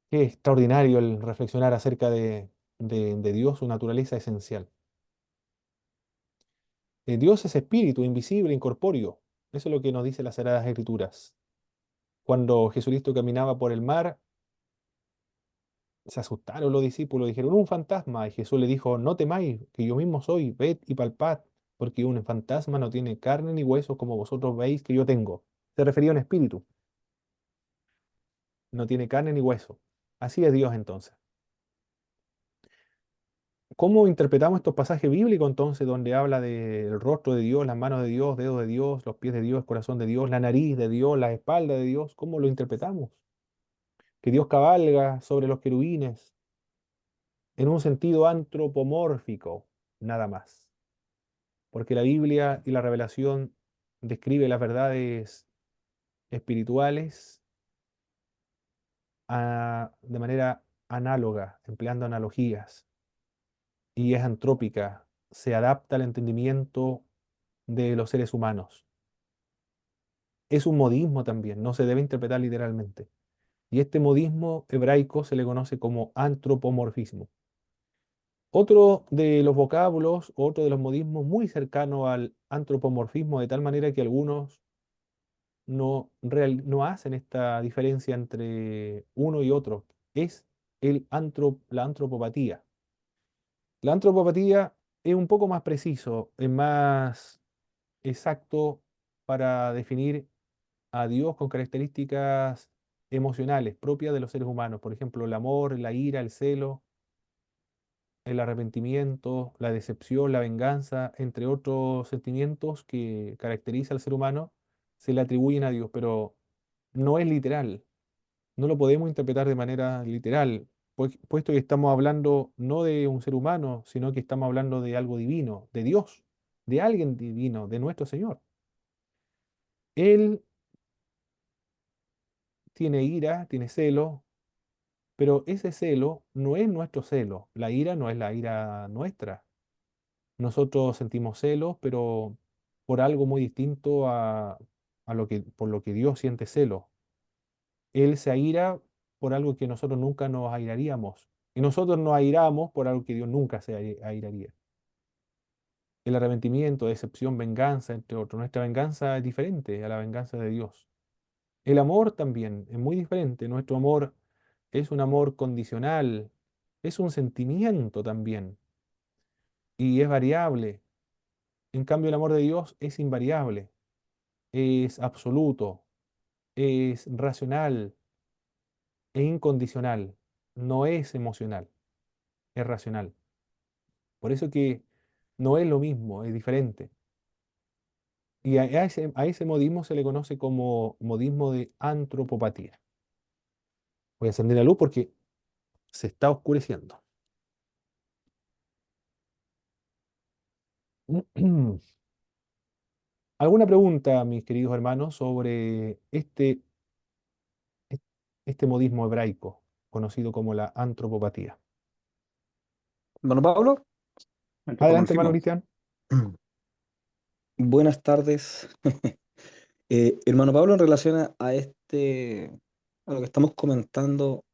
Qué extraordinario el reflexionar acerca de Dios, su naturaleza esencial. Dios es espíritu, invisible, incorpóreo. Eso es lo que nos dice las Sagradas Escrituras. Cuando Jesucristo caminaba por el mar, se asustaron los discípulos, dijeron, un fantasma. Y Jesús le dijo, no temáis, que yo mismo soy, ved y palpad, porque un fantasma no tiene carne ni huesos como vosotros veis que yo tengo. Se refería a un espíritu, no tiene carne ni hueso. Así es Dios entonces. ¿Cómo interpretamos estos pasajes bíblicos entonces, donde habla del rostro de Dios, las manos de Dios, dedos de Dios, los pies de Dios, corazón de Dios, la nariz de Dios, la espalda de Dios? ¿Cómo lo interpretamos? Que Dios cabalga sobre los querubines en un sentido antropomórfico, nada más. Porque la Biblia y la revelación describe las verdades espirituales de manera análoga, empleando analogías, y es antrópica, se adapta al entendimiento de los seres humanos. Es un modismo también, no se debe interpretar literalmente. Y este modismo hebraico se le conoce como antropomorfismo. Otro de los vocablos, otro de los modismos muy cercano al antropomorfismo, de tal manera que algunos no hacen esta diferencia entre uno y otro, es la antropopatía. La antropopatía es un poco más preciso, es más exacto para definir a Dios con características emocionales propias de los seres humanos, por ejemplo, el amor, la ira, el celo, el arrepentimiento, la decepción, la venganza, entre otros sentimientos que caracteriza al ser humano, se le atribuyen a Dios, pero no es literal. No lo podemos interpretar de manera literal, puesto que estamos hablando no de un ser humano, sino que estamos hablando de algo divino, de Dios, de alguien divino, de nuestro Señor. Él tiene ira, tiene celo, pero ese celo no es nuestro celo. La ira no es la ira nuestra. Nosotros sentimos celos, pero por algo muy distinto a lo que, por lo que Dios siente celo. Él se aira por algo que nosotros nunca nos airaríamos. Y nosotros nos airamos por algo que Dios nunca se airaría. El arrepentimiento, decepción, venganza, entre otros. Nuestra venganza es diferente a la venganza de Dios. El amor también es muy diferente. Nuestro amor es un amor condicional, es un sentimiento también y es variable. En cambio, el amor de Dios es invariable, es absoluto, es racional, es incondicional, no es emocional, es racional. Por eso que no es lo mismo, es diferente. Y a ese modismo se le conoce como modismo de antropopatía. Voy a encender la luz porque se está oscureciendo. ¿Alguna pregunta, mis queridos hermanos, sobre est- este modismo hebraico conocido como la antropopatía? Hermano Pablo, Adelante, hermano antropomorfismo. Cristian. Buenas tardes. Hermano Pablo, en relación a lo que estamos comentando,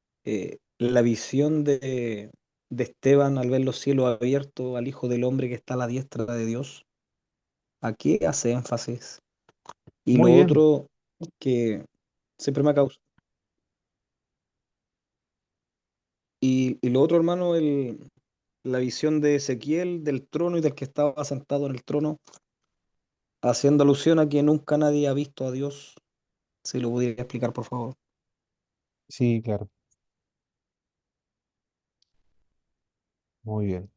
la visión de Esteban al ver los cielos abiertos al Hijo del Hombre que está a la diestra de Dios, ¿a qué hace énfasis? Y Muy lo bien. otro que siempre me causa. Y lo otro, hermano, la visión de Ezequiel del trono y del que estaba sentado en el trono, haciendo alusión a que nunca nadie ha visto a Dios. Si lo pudiera explicar, por favor. Sí, claro. Muy bien.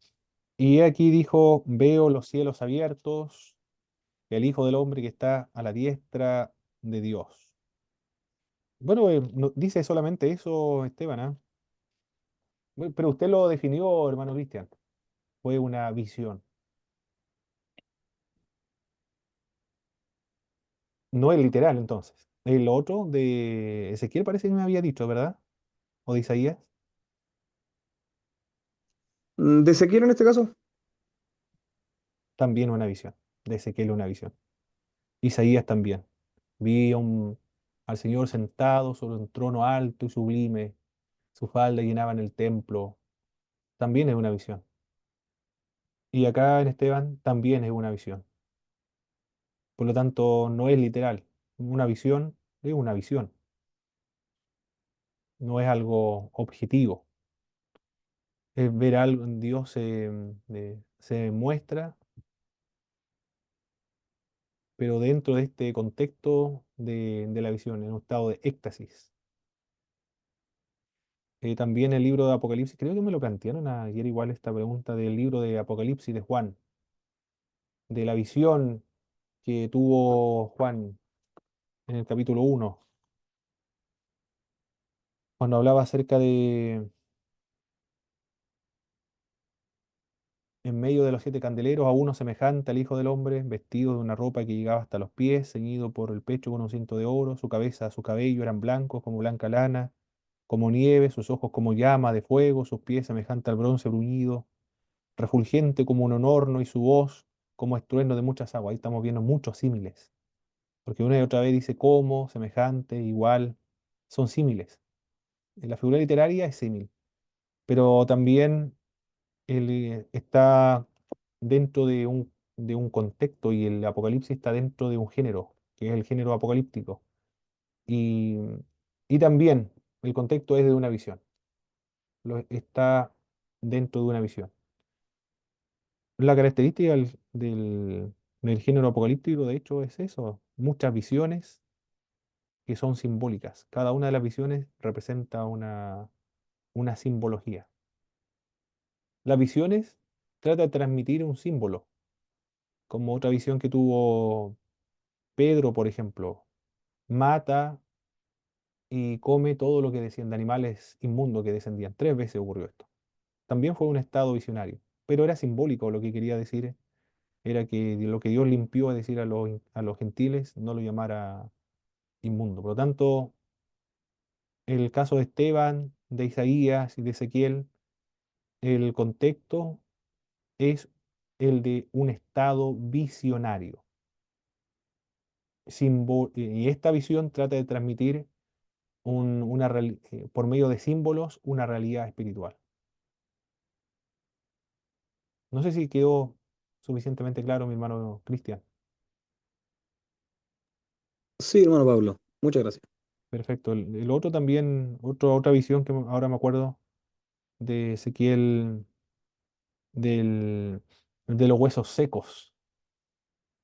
Y aquí dijo, veo los cielos abiertos, y el Hijo del Hombre que está a la diestra de Dios. Bueno, dice solamente eso, Esteban, ¿ah? Bueno, pero usted lo definió, hermano Cristian. Fue una visión. No es literal, entonces. El otro de Ezequiel parece que me había dicho, ¿verdad? O de Isaías. De Ezequiel en este caso. También una visión. De Ezequiel una visión. Isaías también. Vi al Señor sentado sobre un trono alto y sublime. Su falda llenaba en el templo. También es una visión. Y acá en Esteban también es una visión. Por lo tanto, no es literal. Una visión es una visión. No es algo objetivo. Es ver algo, Dios se muestra, pero dentro de este contexto de la visión, en un estado de éxtasis. También el libro de Apocalipsis, creo que me lo plantearon ayer igual esta pregunta del libro de Apocalipsis de Juan, de la visión que tuvo Juan en el capítulo 1 cuando hablaba acerca de, en medio de los siete candeleros, a uno semejante al Hijo del Hombre, vestido de una ropa que llegaba hasta los pies, ceñido por el pecho con un cinto de oro, su cabeza, su cabello eran blancos como blanca lana, como nieve, sus ojos como llama de fuego, sus pies semejante al bronce bruñido, refulgente como un horno y su voz como estruendo de muchas aguas. Ahí estamos viendo muchos símiles, porque una y otra vez dice como, semejante, igual, son símiles. La figura literaria es símil, pero también está dentro de un contexto y el apocalipsis está dentro de un género, que es el género apocalíptico. Y, y también el contexto es de una visión, está dentro de una visión. La característica del género apocalíptico, de hecho, es eso, muchas visiones que son simbólicas. Cada una de las visiones representa una simbología. Las visiones trata de transmitir un símbolo, como otra visión que tuvo Pedro, por ejemplo, mata y come todo lo que desciende, animales inmundos que descendían. 3 veces ocurrió esto. También fue un estado visionario, pero era simbólico. Lo que quería decir era que lo que Dios limpió, es decir, a los gentiles, no lo llamara inmundo. Por lo tanto, el caso de Esteban, de Isaías y de Ezequiel, el contexto es el de un estado visionario. Y esta visión trata de transmitir por medio de símbolos una realidad espiritual. No sé si quedó suficientemente claro, mi hermano Cristian. Sí, hermano Pablo, muchas gracias. Perfecto. El otro también, otra visión que ahora me acuerdo de Ezequiel, del, de los huesos secos.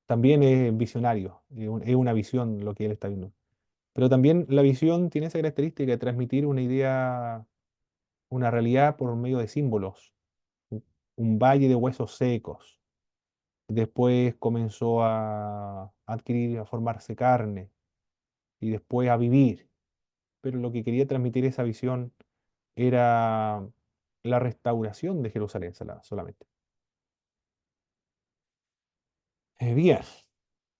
También es visionario, es una visión lo que él está viendo. Pero también la visión tiene esa característica de transmitir una idea, una realidad por medio de símbolos. Un un valle de huesos secos. Después comenzó a adquirir, a formarse carne y después a vivir. Pero lo que quería transmitir esa visión era la restauración de Jerusalén solamente. Bien,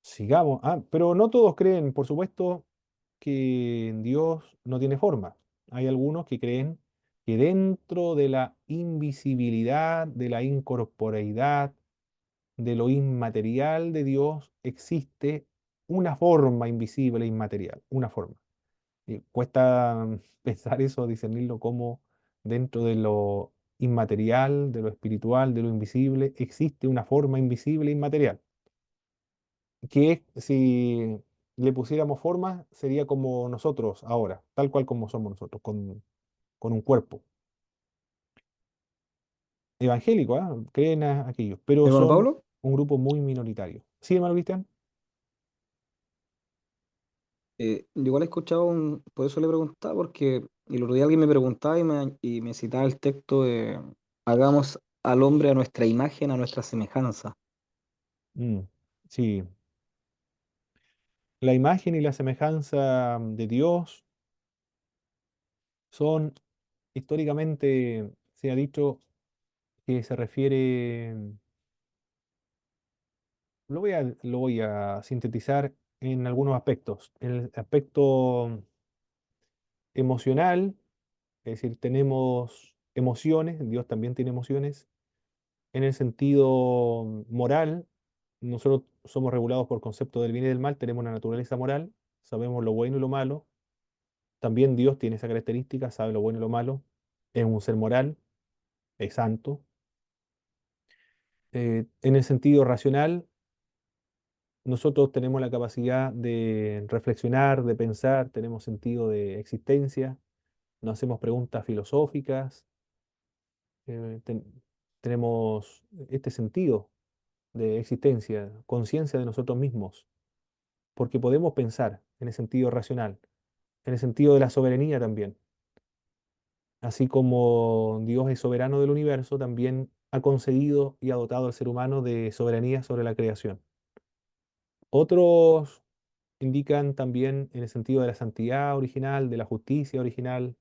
sigamos. Pero no todos creen, por supuesto, que Dios no tiene forma. Hay algunos que creen que dentro de la invisibilidad, de la incorporeidad, de lo inmaterial de Dios, existe una forma invisible e inmaterial, una forma. Y cuesta pensar eso, discernirlo como dentro de lo inmaterial, de lo espiritual, de lo invisible, existe una forma invisible e inmaterial, que si le pusiéramos forma, sería como nosotros ahora, tal cual como somos nosotros, con un cuerpo. Evangélico, ¿ah? Creen a aquellos, pero Hermano son Pablo, un grupo muy minoritario. ¿Sí, hermano Cristian? yo igual he escuchado, por eso le preguntaba, porque el otro día alguien me preguntaba y me citaba el texto de hagamos al hombre a nuestra imagen, a nuestra semejanza. Mm, sí, la imagen y la semejanza de Dios son históricamente, se ha dicho que se refiere, lo voy a sintetizar en algunos aspectos. En el aspecto emocional, es decir, tenemos emociones, Dios también tiene emociones. En el sentido moral, nosotros somos regulados por conceptos del bien y del mal, tenemos una naturaleza moral, sabemos lo bueno y lo malo. También Dios tiene esa característica, sabe lo bueno y lo malo, es un ser moral, es santo. En el sentido racional, nosotros tenemos la capacidad de reflexionar, de pensar, tenemos sentido de existencia, nos hacemos preguntas filosóficas, eh, ten- tenemos este sentido de existencia, conciencia de nosotros mismos, porque podemos pensar en el sentido racional, en el sentido de la soberanía también. Así como Dios es soberano del universo, también ha concedido y ha dotado al ser humano de soberanía sobre la creación. Otros indican también en el sentido de la santidad original, de la justicia original,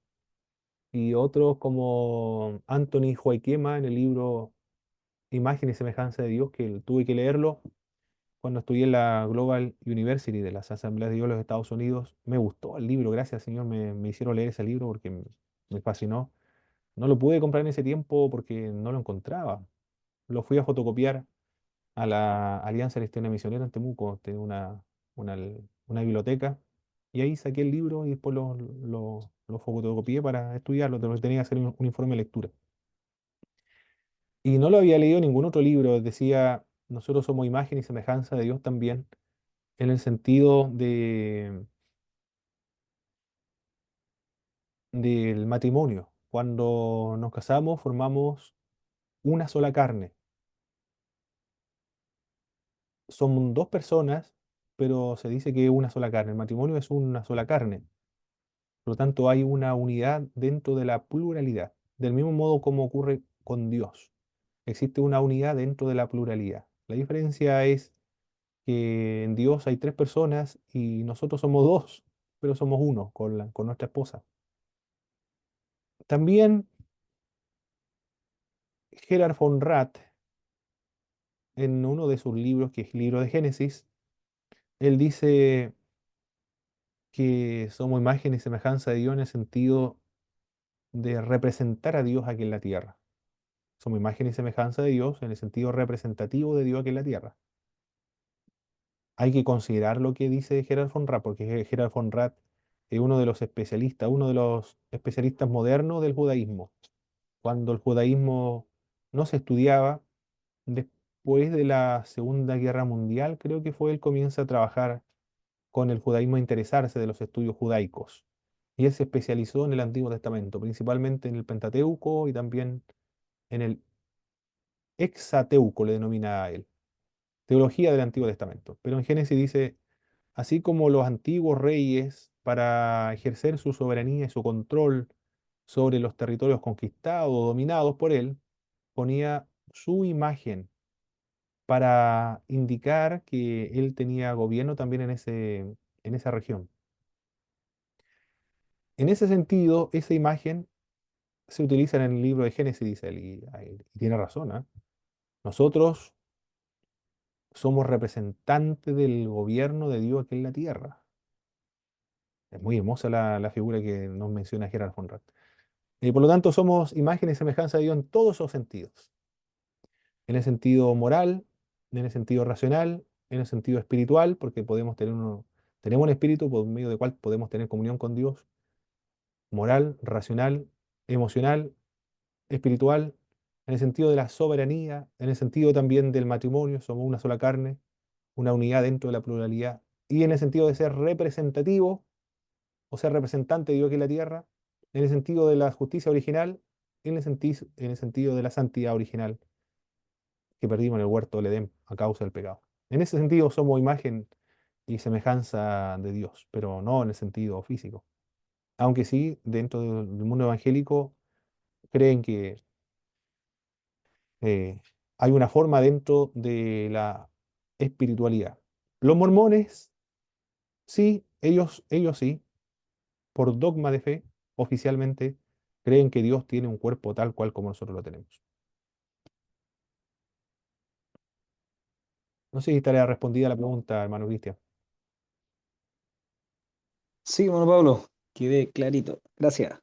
y otros como Anthony Joaquema en el libro Imagen y Semejanza de Dios, que tuve que leerlo cuando estudié en la Global University de las Asambleas de Dios de los Estados Unidos. Me gustó el libro, gracias Señor, me hicieron leer ese libro porque me fascinó. No lo pude comprar en ese tiempo porque no lo encontraba. Lo fui a fotocopiar a la Alianza Cristiana Misionera en Temuco, tenía una, una biblioteca, y ahí saqué el libro y después lo fotocopié para estudiarlo, tenía que hacer un informe de lectura. Y no lo había leído en ningún otro libro, decía, nosotros somos imagen y semejanza de Dios también, en el sentido del matrimonio. Cuando nos casamos, formamos una sola carne. Son dos personas, pero se dice que es una sola carne. El matrimonio es una sola carne. Por lo tanto, hay una unidad dentro de la pluralidad. Del mismo modo como ocurre con Dios. Existe una unidad dentro de la pluralidad. La diferencia es que en Dios hay tres personas y nosotros somos dos, pero somos uno con nuestra esposa. También Gerhard von Rath, en uno de sus libros, que es el libro de Génesis, él dice que somos imagen y semejanza de Dios en el sentido de representar a Dios aquí en la tierra. Somos imagen y semejanza de Dios en el sentido representativo de Dios aquí en la tierra. Hay que considerar lo que dice Gerhard von Rath, porque Gerhard von Rath es uno de los especialistas modernos del judaísmo. Cuando el judaísmo no se estudiaba, después de la Segunda Guerra Mundial, creo que fue, él comienza a trabajar con el judaísmo, a interesarse de los estudios judaicos. Y él se especializó en el Antiguo Testamento, principalmente en el Pentateuco y también en el Hexateuco, le denomina a él, teología del Antiguo Testamento. Pero en Génesis dice, así como los antiguos reyes, para ejercer su soberanía y su control sobre los territorios conquistados o dominados por él, ponía su imagen para indicar que él tenía gobierno también en esa región. En ese sentido, esa imagen se utiliza en el libro de Génesis, dice él, y tiene razón, ¿ah? Nosotros somos representantes del gobierno de Dios aquí en la tierra. Es muy hermosa la figura que nos menciona Gerard von Rath. Y por lo tanto, somos imagen y semejanza de Dios en todos esos sentidos. En el sentido moral, en el sentido racional, en el sentido espiritual, porque tenemos un espíritu por medio del cual podemos tener comunión con Dios, moral, racional, emocional, espiritual, en el sentido de la soberanía, en el sentido también del matrimonio, somos una sola carne, una unidad dentro de la pluralidad, y en el sentido de ser representativo o ser representante de Dios aquí en la tierra, en el sentido de la justicia original, en el sentido de la santidad original que perdimos en el huerto del Edén a causa del pecado. En ese sentido somos imagen y semejanza de Dios, pero no en el sentido físico. Aunque sí, dentro del mundo evangélico creen que eh, hay una forma dentro de la espiritualidad. Los mormones, sí, ellos sí, por dogma de fe, oficialmente, creen que Dios tiene un cuerpo tal cual como nosotros lo tenemos. No sé si estaría respondida la pregunta, hermano Cristian. Sí, hermano Pablo, quedé clarito. Gracias.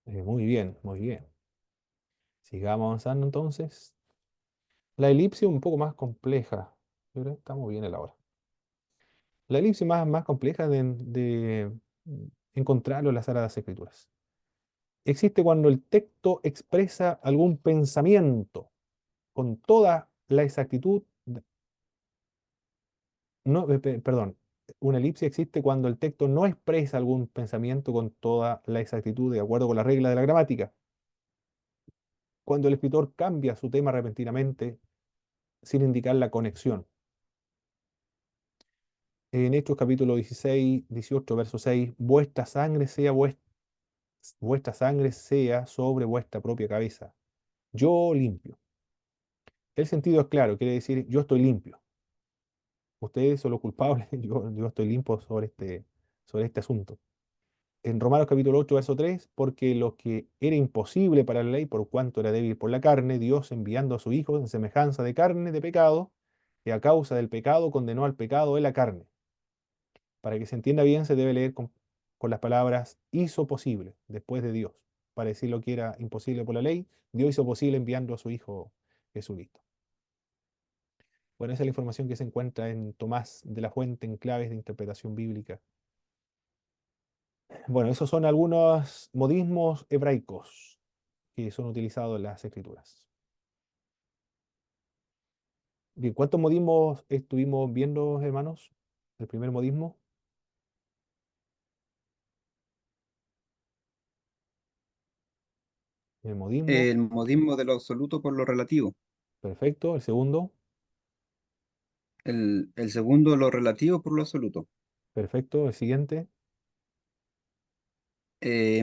Muy bien, muy bien. Sigamos avanzando entonces. La elipse un poco más compleja, pero estamos bien a la hora. La elipse más compleja de encontrarlo en las Sagradas Escrituras. Existe cuando el texto expresa algún pensamiento con toda la exactitud. No, perdón, una elipse existe cuando el texto no expresa algún pensamiento con toda la exactitud de acuerdo con la regla de la gramática. Cuando el escritor cambia su tema repentinamente sin indicar la conexión. En Hechos capítulo 16, 18, verso 6, vuestra sangre sea sobre vuestra propia cabeza. Yo limpio. El sentido es claro, quiere decir yo estoy limpio. Ustedes son los culpables, yo estoy limpio sobre este asunto. En Romanos capítulo 8, verso 3, porque lo que era imposible para la ley, por cuanto era débil por la carne, Dios enviando a su Hijo en semejanza de carne de pecado, que a causa del pecado condenó al pecado en la carne. Para que se entienda bien, se debe leer con las palabras hizo posible, después de Dios. Para decir lo que era imposible por la ley, Dios hizo posible enviando a su Hijo Jesucristo. Bueno, esa es la información que se encuentra en Tomás de la Fuente en Claves de Interpretación Bíblica. Bueno, esos son algunos modismos hebraicos que son utilizados en las Escrituras. Bien, ¿cuántos modismos estuvimos viendo, hermanos? El primer modismo, el modismo, El modismo de lo absoluto por lo relativo. perfecto. El segundo, El segundo, lo relativo por lo absoluto. perfecto. El siguiente,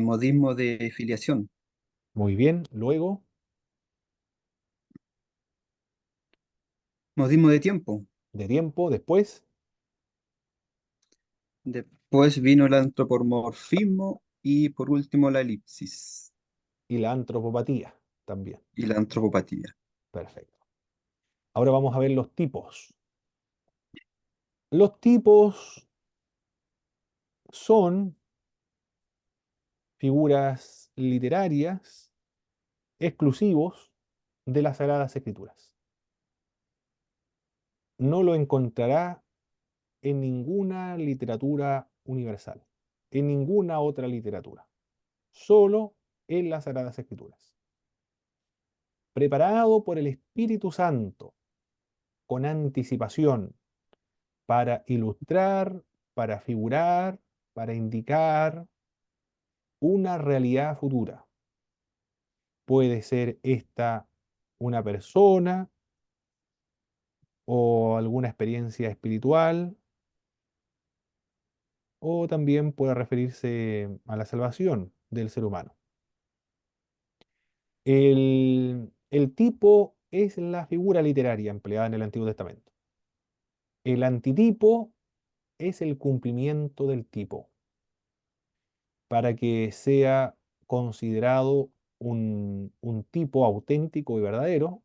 Modismo de filiación. muy bien. Luego, Modismo de tiempo. de tiempo. Después, Después vino el antropomorfismo y por último la elipsis y la antropopatía también. y la antropopatía. Perfecto. Ahora vamos a ver los tipos. Los tipos son figuras literarias exclusivos de las Sagradas Escrituras. No lo encontrará en ninguna literatura universal, en ninguna otra literatura, solo en las Sagradas Escrituras. Preparado por el Espíritu Santo con anticipación para ilustrar, para figurar, para indicar una realidad futura. Puede ser esta una persona o alguna experiencia espiritual, o también puede referirse a la salvación del ser humano. El tipo es la figura literaria empleada en el Antiguo Testamento. El antitipo es el cumplimiento del tipo. Para que sea considerado un tipo auténtico y verdadero,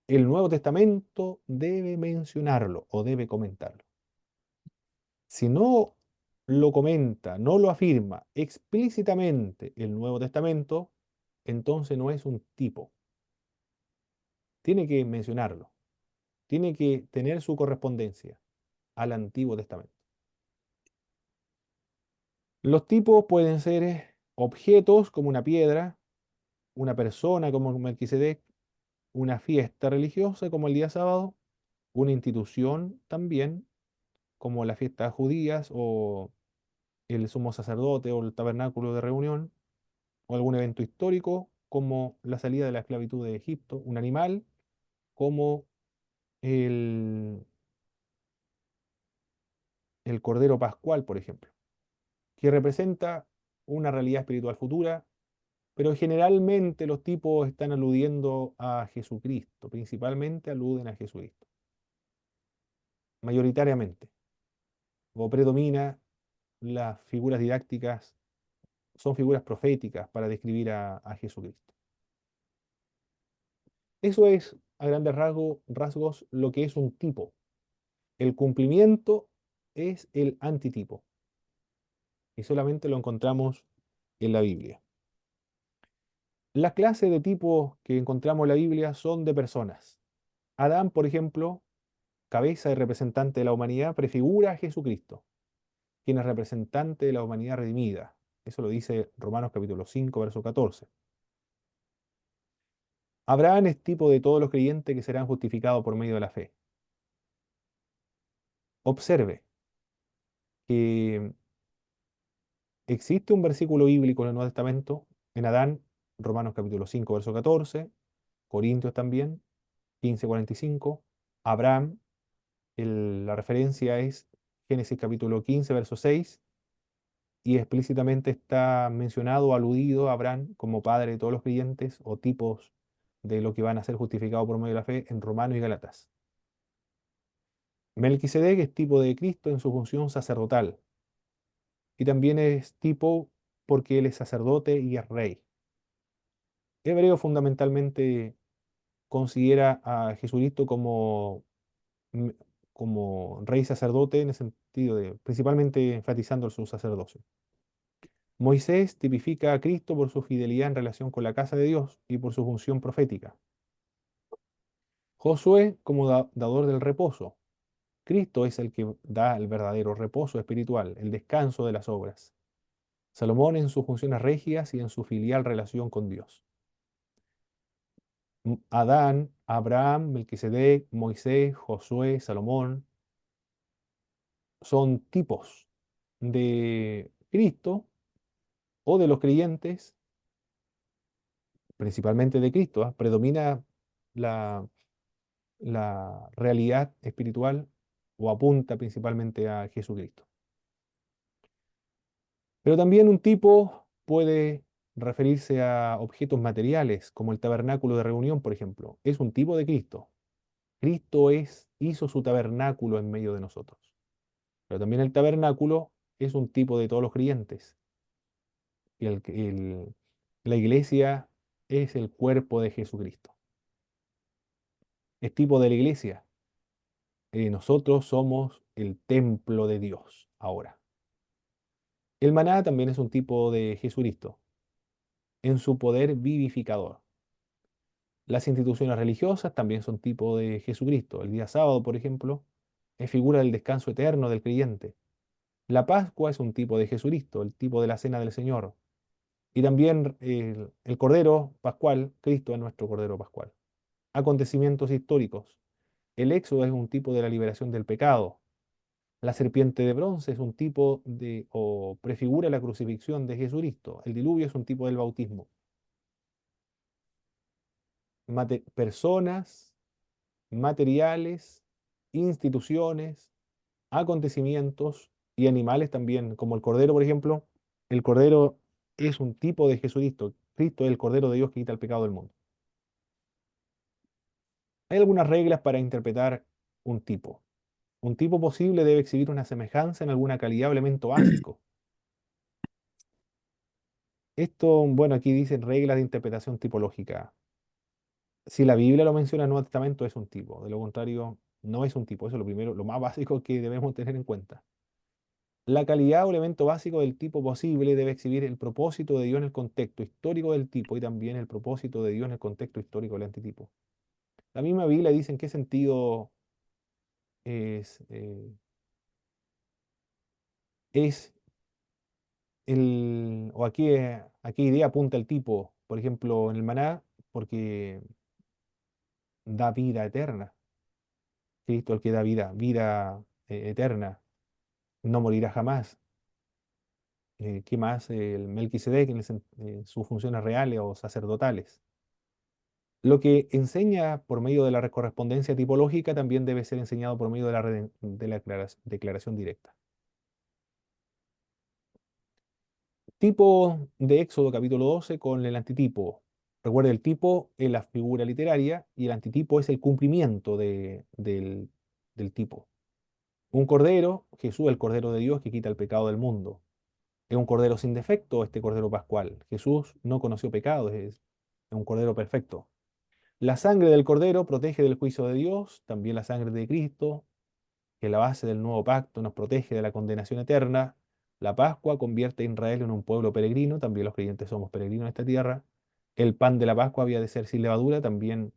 el Nuevo Testamento debe mencionarlo o debe comentarlo. Si no lo comenta, no lo afirma explícitamente el Nuevo Testamento, entonces no es un tipo. Tiene que mencionarlo, tiene que tener su correspondencia al Antiguo Testamento. Los tipos pueden ser objetos como una piedra, una persona como Melquisedec, una fiesta religiosa como el día sábado, una institución también como las fiestas judías o el sumo sacerdote o el tabernáculo de reunión, o algún evento histórico como la salida de la esclavitud de Egipto, un animal como el, el Cordero Pascual, por ejemplo, que representa una realidad espiritual futura, pero generalmente los tipos están aludiendo a Jesucristo, principalmente aluden a Jesucristo, mayoritariamente, o predomina las figuras didácticas, son figuras proféticas para describir a Jesucristo. Eso es, a grandes rasgos, lo que es un tipo. El cumplimiento es el antitipo y solamente lo encontramos en la Biblia. Las clases de tipos que encontramos en la Biblia son de personas. Adán, por ejemplo, cabeza y representante de la humanidad, prefigura a Jesucristo, quien es representante de la humanidad redimida. Eso lo dice Romanos capítulo 5, verso 14. Abraham es tipo de todos los creyentes que serán justificados por medio de la fe. Observe que existe un versículo bíblico en el Nuevo Testamento, en Adán, Romanos capítulo 5, verso 14, Corintios también, 15:45, Abraham, la referencia es Génesis capítulo 15, verso 6, y explícitamente está mencionado o aludido a Abraham como padre de todos los creyentes o tipos de lo que van a ser justificados por medio de la fe en Romanos y Galatas. Melquisedec es tipo de Cristo en su función sacerdotal, y también es tipo porque él es sacerdote y es rey. Hebreo fundamentalmente considera a Jesucristo mm, como rey sacerdote en el sentido de principalmente enfatizando su sacerdocio. Moisés tipifica a Cristo por su fidelidad en relación con la casa de Dios y por su función profética. Josué como dador del reposo. Cristo es el que da el verdadero reposo espiritual, el descanso de las obras. Salomón en sus funciones regias y en su filial relación con Dios. Adán, Abraham, Melquisedec, Moisés, Josué, Salomón son tipos de Cristo o de los creyentes, principalmente de Cristo. Predomina la, la realidad espiritual o apunta principalmente a Jesucristo. Pero también un tipo puede referirse a objetos materiales, como el tabernáculo de reunión, por ejemplo. Es un tipo de Cristo. Cristo hizo su tabernáculo en medio de nosotros. Pero también el tabernáculo es un tipo de todos los creyentes. Y la iglesia es el cuerpo de Jesucristo. Es tipo de la iglesia. Nosotros somos el templo de Dios ahora. El maná también es un tipo de Jesucristo, en su poder vivificador. Las instituciones religiosas también son tipo de Jesucristo. El día sábado, por ejemplo, es figura del descanso eterno del creyente. La Pascua es un tipo de Jesucristo, el tipo de la cena del Señor. Y también el Cordero Pascual, Cristo es nuestro Cordero Pascual. Acontecimientos históricos. El Éxodo es un tipo de la liberación del pecado. La serpiente de bronce es un tipo de, o prefigura la crucifixión de Jesucristo. El diluvio es un tipo del bautismo. Personas, materiales, instituciones, acontecimientos y animales también, como el Cordero, por ejemplo. El Cordero es un tipo de Jesucristo. Cristo es el Cordero de Dios que quita el pecado del mundo. Hay algunas reglas para interpretar un tipo. Un tipo posible debe exhibir una semejanza en alguna calidad o elemento básico. Esto, bueno, aquí dicen reglas de interpretación tipológica. Si la Biblia lo menciona en el Nuevo Testamento, es un tipo. De lo contrario, no es un tipo. Eso es lo primero, lo más básico que debemos tener en cuenta. La calidad o elemento básico del tipo posible debe exhibir el propósito de Dios en el contexto histórico del tipo y también el propósito de Dios en el contexto histórico del antitipo. La misma Biblia dice en qué sentido es o a qué idea apunta el tipo. Por ejemplo, en el maná, porque da vida eterna. Cristo el que da vida eterna, no morirá jamás. ¿Qué más? El Melquisedec en sus funciones reales o sacerdotales. Lo que enseña por medio de la correspondencia tipológica también debe ser enseñado por medio de la declaración directa. Tipo de Éxodo capítulo 12 con el antitipo. Recuerde, el tipo es la figura literaria y el antitipo es el cumplimiento del tipo. Un cordero, Jesús, el cordero de Dios que quita el pecado del mundo. Es un cordero sin defecto este cordero pascual. Jesús no conoció pecado, es un cordero perfecto. La sangre del cordero protege del juicio de Dios, también la sangre de Cristo, que es la base del nuevo pacto, nos protege de la condenación eterna. La Pascua convierte a Israel en un pueblo peregrino, también los creyentes somos peregrinos en esta tierra. El pan de la Pascua había de ser sin levadura, también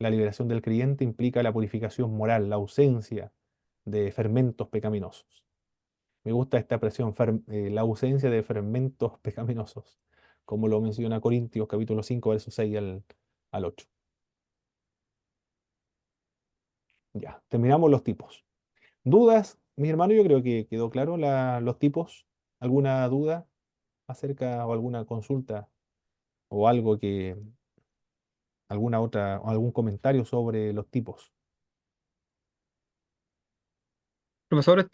la liberación del creyente implica la purificación moral, la ausencia de fermentos pecaminosos. Me gusta esta expresión, la ausencia de fermentos pecaminosos, como lo menciona Corintios capítulo 5, versos 6 al 8. Ya, terminamos los tipos. ¿Dudas? Mis hermanos, yo creo que quedó claro los tipos. ¿Alguna duda acerca o alguna consulta o algo alguna otra, o algún comentario sobre los tipos? Profesor,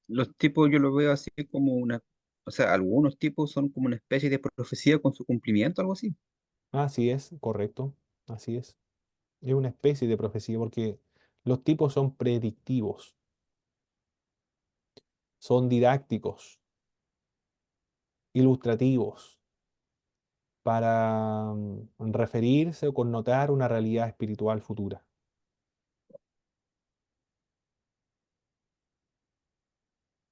los tipos yo los veo así como o sea, algunos tipos son como una especie de profecía con su cumplimiento, algo así. Así es, correcto, así es. Es una especie de profecía porque los tipos son predictivos, son didácticos, ilustrativos, para referirse o connotar una realidad espiritual futura.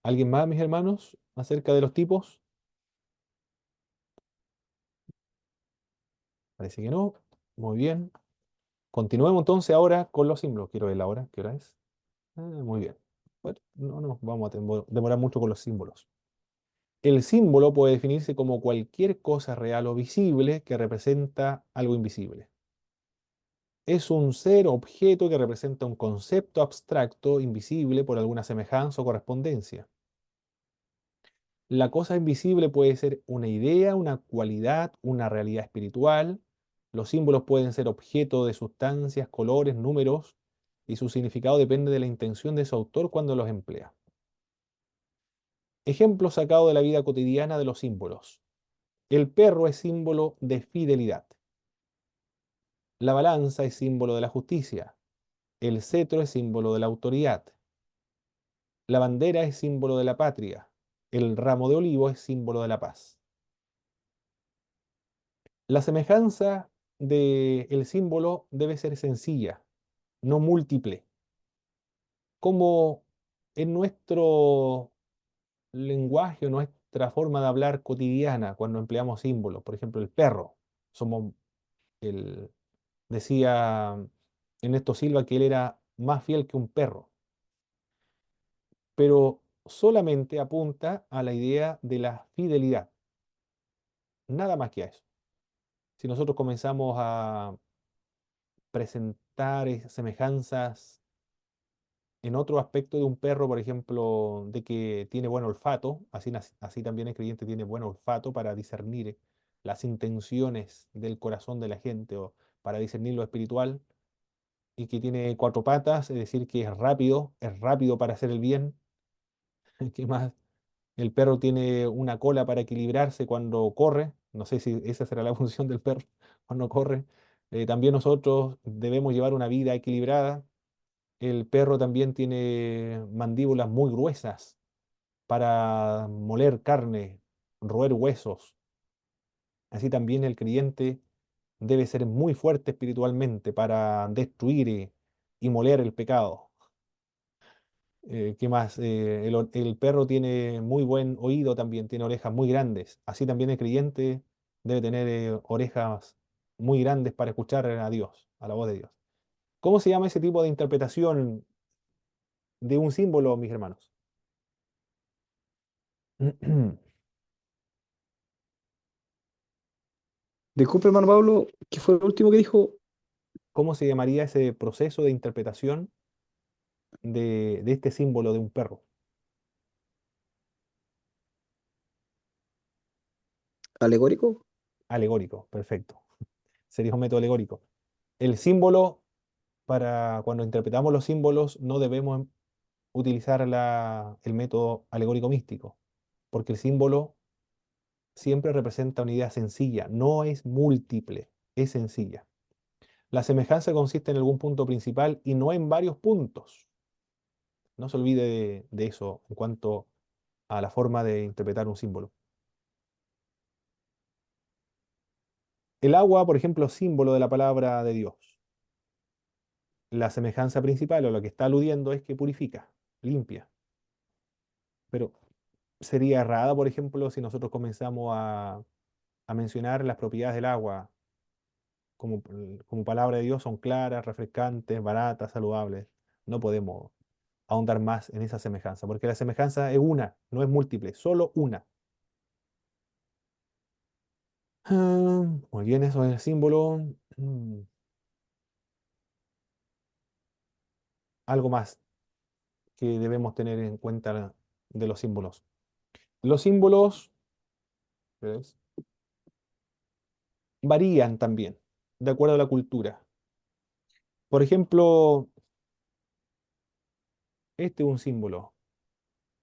¿Alguien más, mis hermanos, acerca de los tipos? Parece que no. Muy bien. Continuemos entonces ahora con los símbolos. Quiero ver la hora. ¿Qué hora es? Muy bien. Bueno, no nos vamos a demorar mucho con los símbolos. El símbolo puede definirse como cualquier cosa real o visible que representa algo invisible. Es un ser o objeto que representa un concepto abstracto, invisible por alguna semejanza o correspondencia. La cosa invisible puede ser una idea, una cualidad, una realidad espiritual. Los símbolos pueden ser objeto de sustancias, colores, números, y su significado depende de la intención de su autor cuando los emplea. Ejemplo sacado de la vida cotidiana de los símbolos. El perro es símbolo de fidelidad. La balanza es símbolo de la justicia. El cetro es símbolo de la autoridad. La bandera es símbolo de la patria. El ramo de olivo es símbolo de la paz. La semejanza del símbolo debe ser sencilla, no múltiple. Como en nuestro lenguaje o nuestra forma de hablar cotidiana cuando empleamos símbolos. Por ejemplo, el perro. Somos el, decía Ernesto Silva que él era más fiel que un perro, pero solamente apunta a la idea de la fidelidad, nada más que a eso. Si nosotros comenzamos a presentar semejanzas en otro aspecto de un perro, por ejemplo, de que tiene buen olfato, así también el creyente tiene buen olfato para discernir las intenciones del corazón de la gente o para discernir lo espiritual, y que tiene cuatro patas, es decir, que es rápido para hacer el bien. ¿Qué más? El perro tiene una cola para equilibrarse cuando corre. No sé si esa será la función del perro cuando corre. También nosotros debemos llevar una vida equilibrada. El perro también tiene mandíbulas muy gruesas para moler carne, roer huesos. Así también el creyente debe ser muy fuerte espiritualmente para destruir y moler el pecado. ¿Qué más? El perro tiene muy buen oído también, tiene orejas muy grandes. Así también el creyente debe tener orejas muy grandes para escuchar a Dios, a la voz de Dios. ¿Cómo se llama ese tipo de interpretación de un símbolo, mis hermanos? Disculpe, hermano Pablo, ¿qué fue lo último que dijo? ¿Cómo se llamaría ese proceso de interpretación de este símbolo de un perro? ¿Alegórico? Alegórico, perfecto. Sería un método alegórico. El símbolo, para cuando interpretamos los símbolos, no debemos utilizar el método alegórico místico, porque el símbolo siempre representa una idea sencilla, no es múltiple, es sencilla. La semejanza consiste en algún punto principal y no en varios puntos. No se olvide de eso en cuanto a la forma de interpretar un símbolo. El agua, por ejemplo, es símbolo de la palabra de Dios. La semejanza principal o lo que está aludiendo es que purifica, limpia. Pero sería errada, por ejemplo, si nosotros comenzamos a mencionar las propiedades del agua como palabra de Dios, son claras, refrescantes, baratas, saludables. No podemos ahondar más en esa semejanza, porque la semejanza es una, no es múltiple, solo una. Muy bien, eso es el símbolo. Algo más que debemos tener en cuenta de los símbolos. Los símbolos, ¿ves?, varían también, de acuerdo a la cultura. Por ejemplo, este es un símbolo.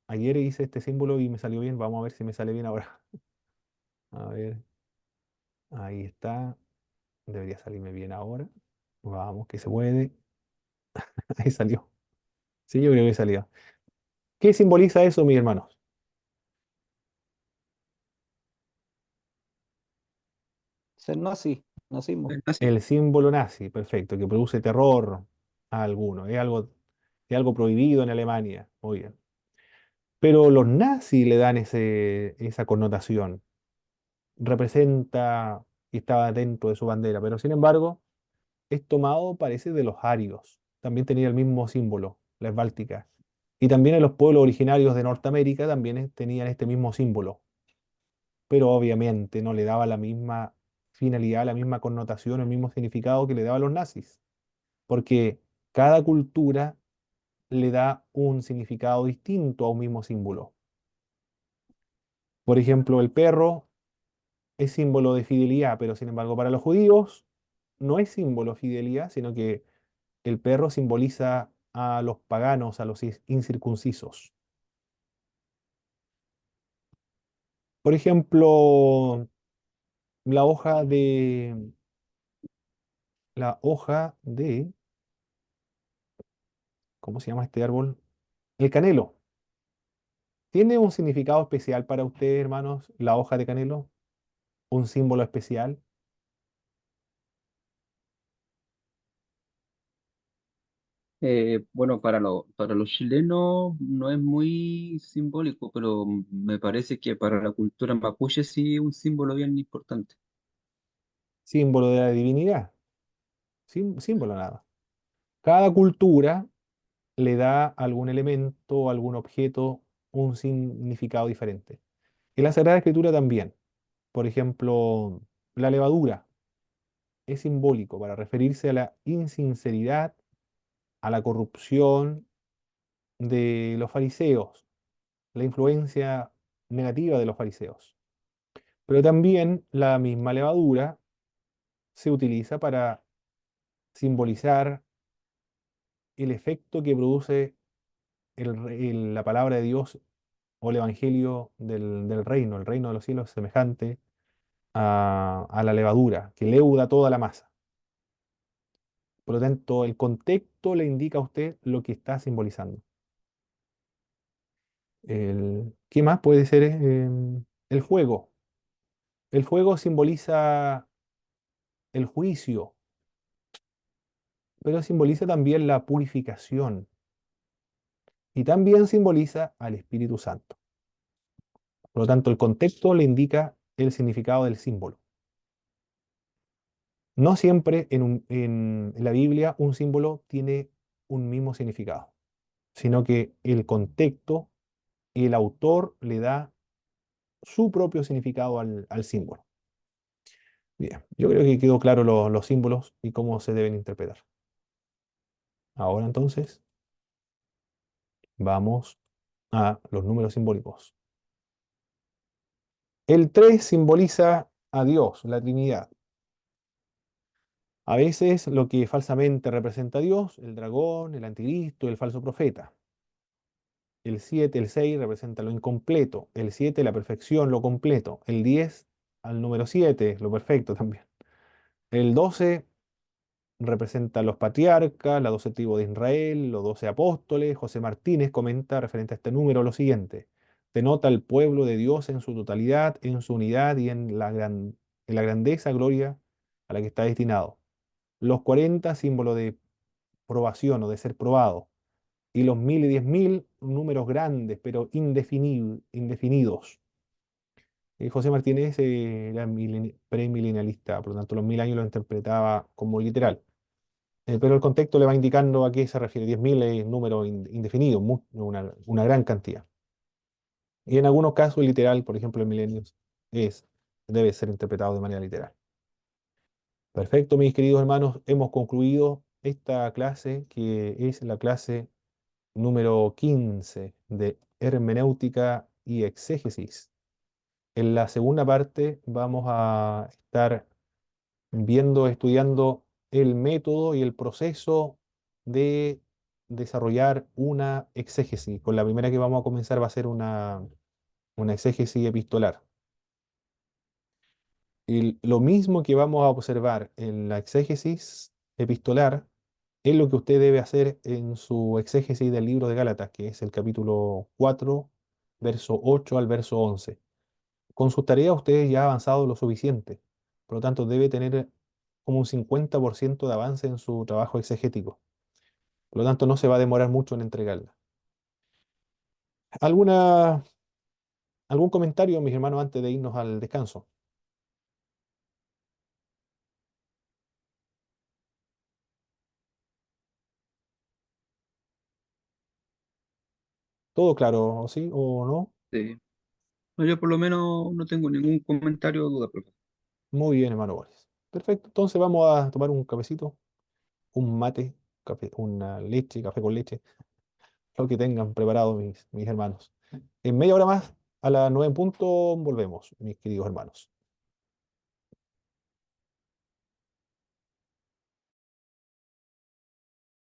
Ayer hice este símbolo y me salió bien. Vamos a ver si me sale bien ahora. A ver, ahí está. Debería salirme bien ahora. Vamos, que se puede. Ahí salió. Sí, yo creo que salió. ¿Qué simboliza eso, mis hermanos? Ser nazi, nazismo. Así. El símbolo nazi, perfecto, que produce terror a algunos. Es algo prohibido en Alemania. Muy bien. Pero los nazis le dan esa connotación. Representa y estaba dentro de su bandera. Pero sin embargo, es tomado, parece, de los arios. También tenía el mismo símbolo, la esváltica. Y también en los pueblos originarios de Norteamérica también tenían este mismo símbolo. Pero obviamente no le daba la misma finalidad, la misma connotación, el mismo significado que le daban los nazis. Porque cada cultura le da un significado distinto a un mismo símbolo. Por ejemplo, el perro es símbolo de fidelidad, pero sin embargo para los judíos no es símbolo de fidelidad, sino que el perro simboliza a los paganos, a los incircuncisos. Por ejemplo, la hoja de, la hoja de ¿cómo se llama este árbol? El canelo. ¿Tiene un significado especial para ustedes, hermanos, la hoja de canelo? ¿Un símbolo especial? Bueno, para los chilenos no es muy simbólico, pero me parece que para la cultura mapuche sí es un símbolo bien importante. Símbolo de la divinidad. Símbolo nada. Cada cultura le da a algún elemento o algún objeto un significado diferente. En la Sagrada Escritura también. Por ejemplo, la levadura es simbólico para referirse a la insinceridad, a la corrupción de los fariseos, la influencia negativa de los fariseos. Pero también la misma levadura se utiliza para simbolizar el efecto que produce la palabra de Dios o el evangelio del reino. El reino de los cielos es semejante a la levadura, que leuda toda la masa. Por lo tanto, el contexto le indica a usted lo que está simbolizando. ¿Qué más puede ser? El fuego. El fuego simboliza el juicio, pero simboliza también la purificación y también simboliza al Espíritu Santo. Por lo tanto, el contexto le indica el significado del símbolo. No siempre en la Biblia un símbolo tiene un mismo significado, sino que el contexto y el autor le da su propio significado al símbolo. Bien, yo creo que quedó claro los símbolos y cómo se deben interpretar. Ahora entonces vamos a los números simbólicos. El 3 simboliza a Dios, la Trinidad. A veces lo que falsamente representa a Dios, el dragón, el anticristo, el falso profeta. El 7, el 6 representa lo incompleto. El 7, la perfección, lo completo. El 10, al número 7, lo perfecto también. El 12 representa a los patriarcas, la 12 tribus de Israel, los 12 apóstoles. José Martínez comenta referente a este número lo siguiente: denota el pueblo de Dios en su totalidad, en su unidad y en la grandeza, gloria a la que está destinado. Los 40, símbolo de probación o de ser probado. Y los 1000 y 10.000, números grandes, pero indefinidos. José Martínez era premilenialista, por lo tanto los 1000 años lo interpretaba como literal. Pero el contexto le va indicando a qué se refiere. 10.000 es un número indefinido, una gran cantidad. Y en algunos casos literal, por ejemplo, el milenio debe ser interpretado de manera literal. Perfecto, mis queridos hermanos, hemos concluido esta clase, que es la clase número 15 de hermenéutica y exégesis. En la segunda parte vamos a estar estudiando el método y el proceso de desarrollar una exégesis. Con la primera que vamos a comenzar va a ser una exégesis epistolar. Y lo mismo que vamos a observar en la exégesis epistolar es lo que usted debe hacer en su exégesis del libro de Gálatas, que es el capítulo 4, verso 8 al verso 11. Con sus tareas usted ya ha avanzado lo suficiente, por lo tanto debe tener como un 50% de avance en su trabajo exegético. Por lo tanto no se va a demorar mucho en entregarla. ¿Alguna, algún comentario, mis hermanos, antes de irnos al descanso? ¿Todo claro, o sí o no? Sí. No, yo por lo menos no tengo ningún comentario o duda, profe. Muy bien, hermano Boris. Perfecto, entonces vamos a tomar un cafecito, un mate, una leche, café con leche, lo que tengan preparado mis hermanos. En media hora más, a las 9 en punto, volvemos, mis queridos hermanos.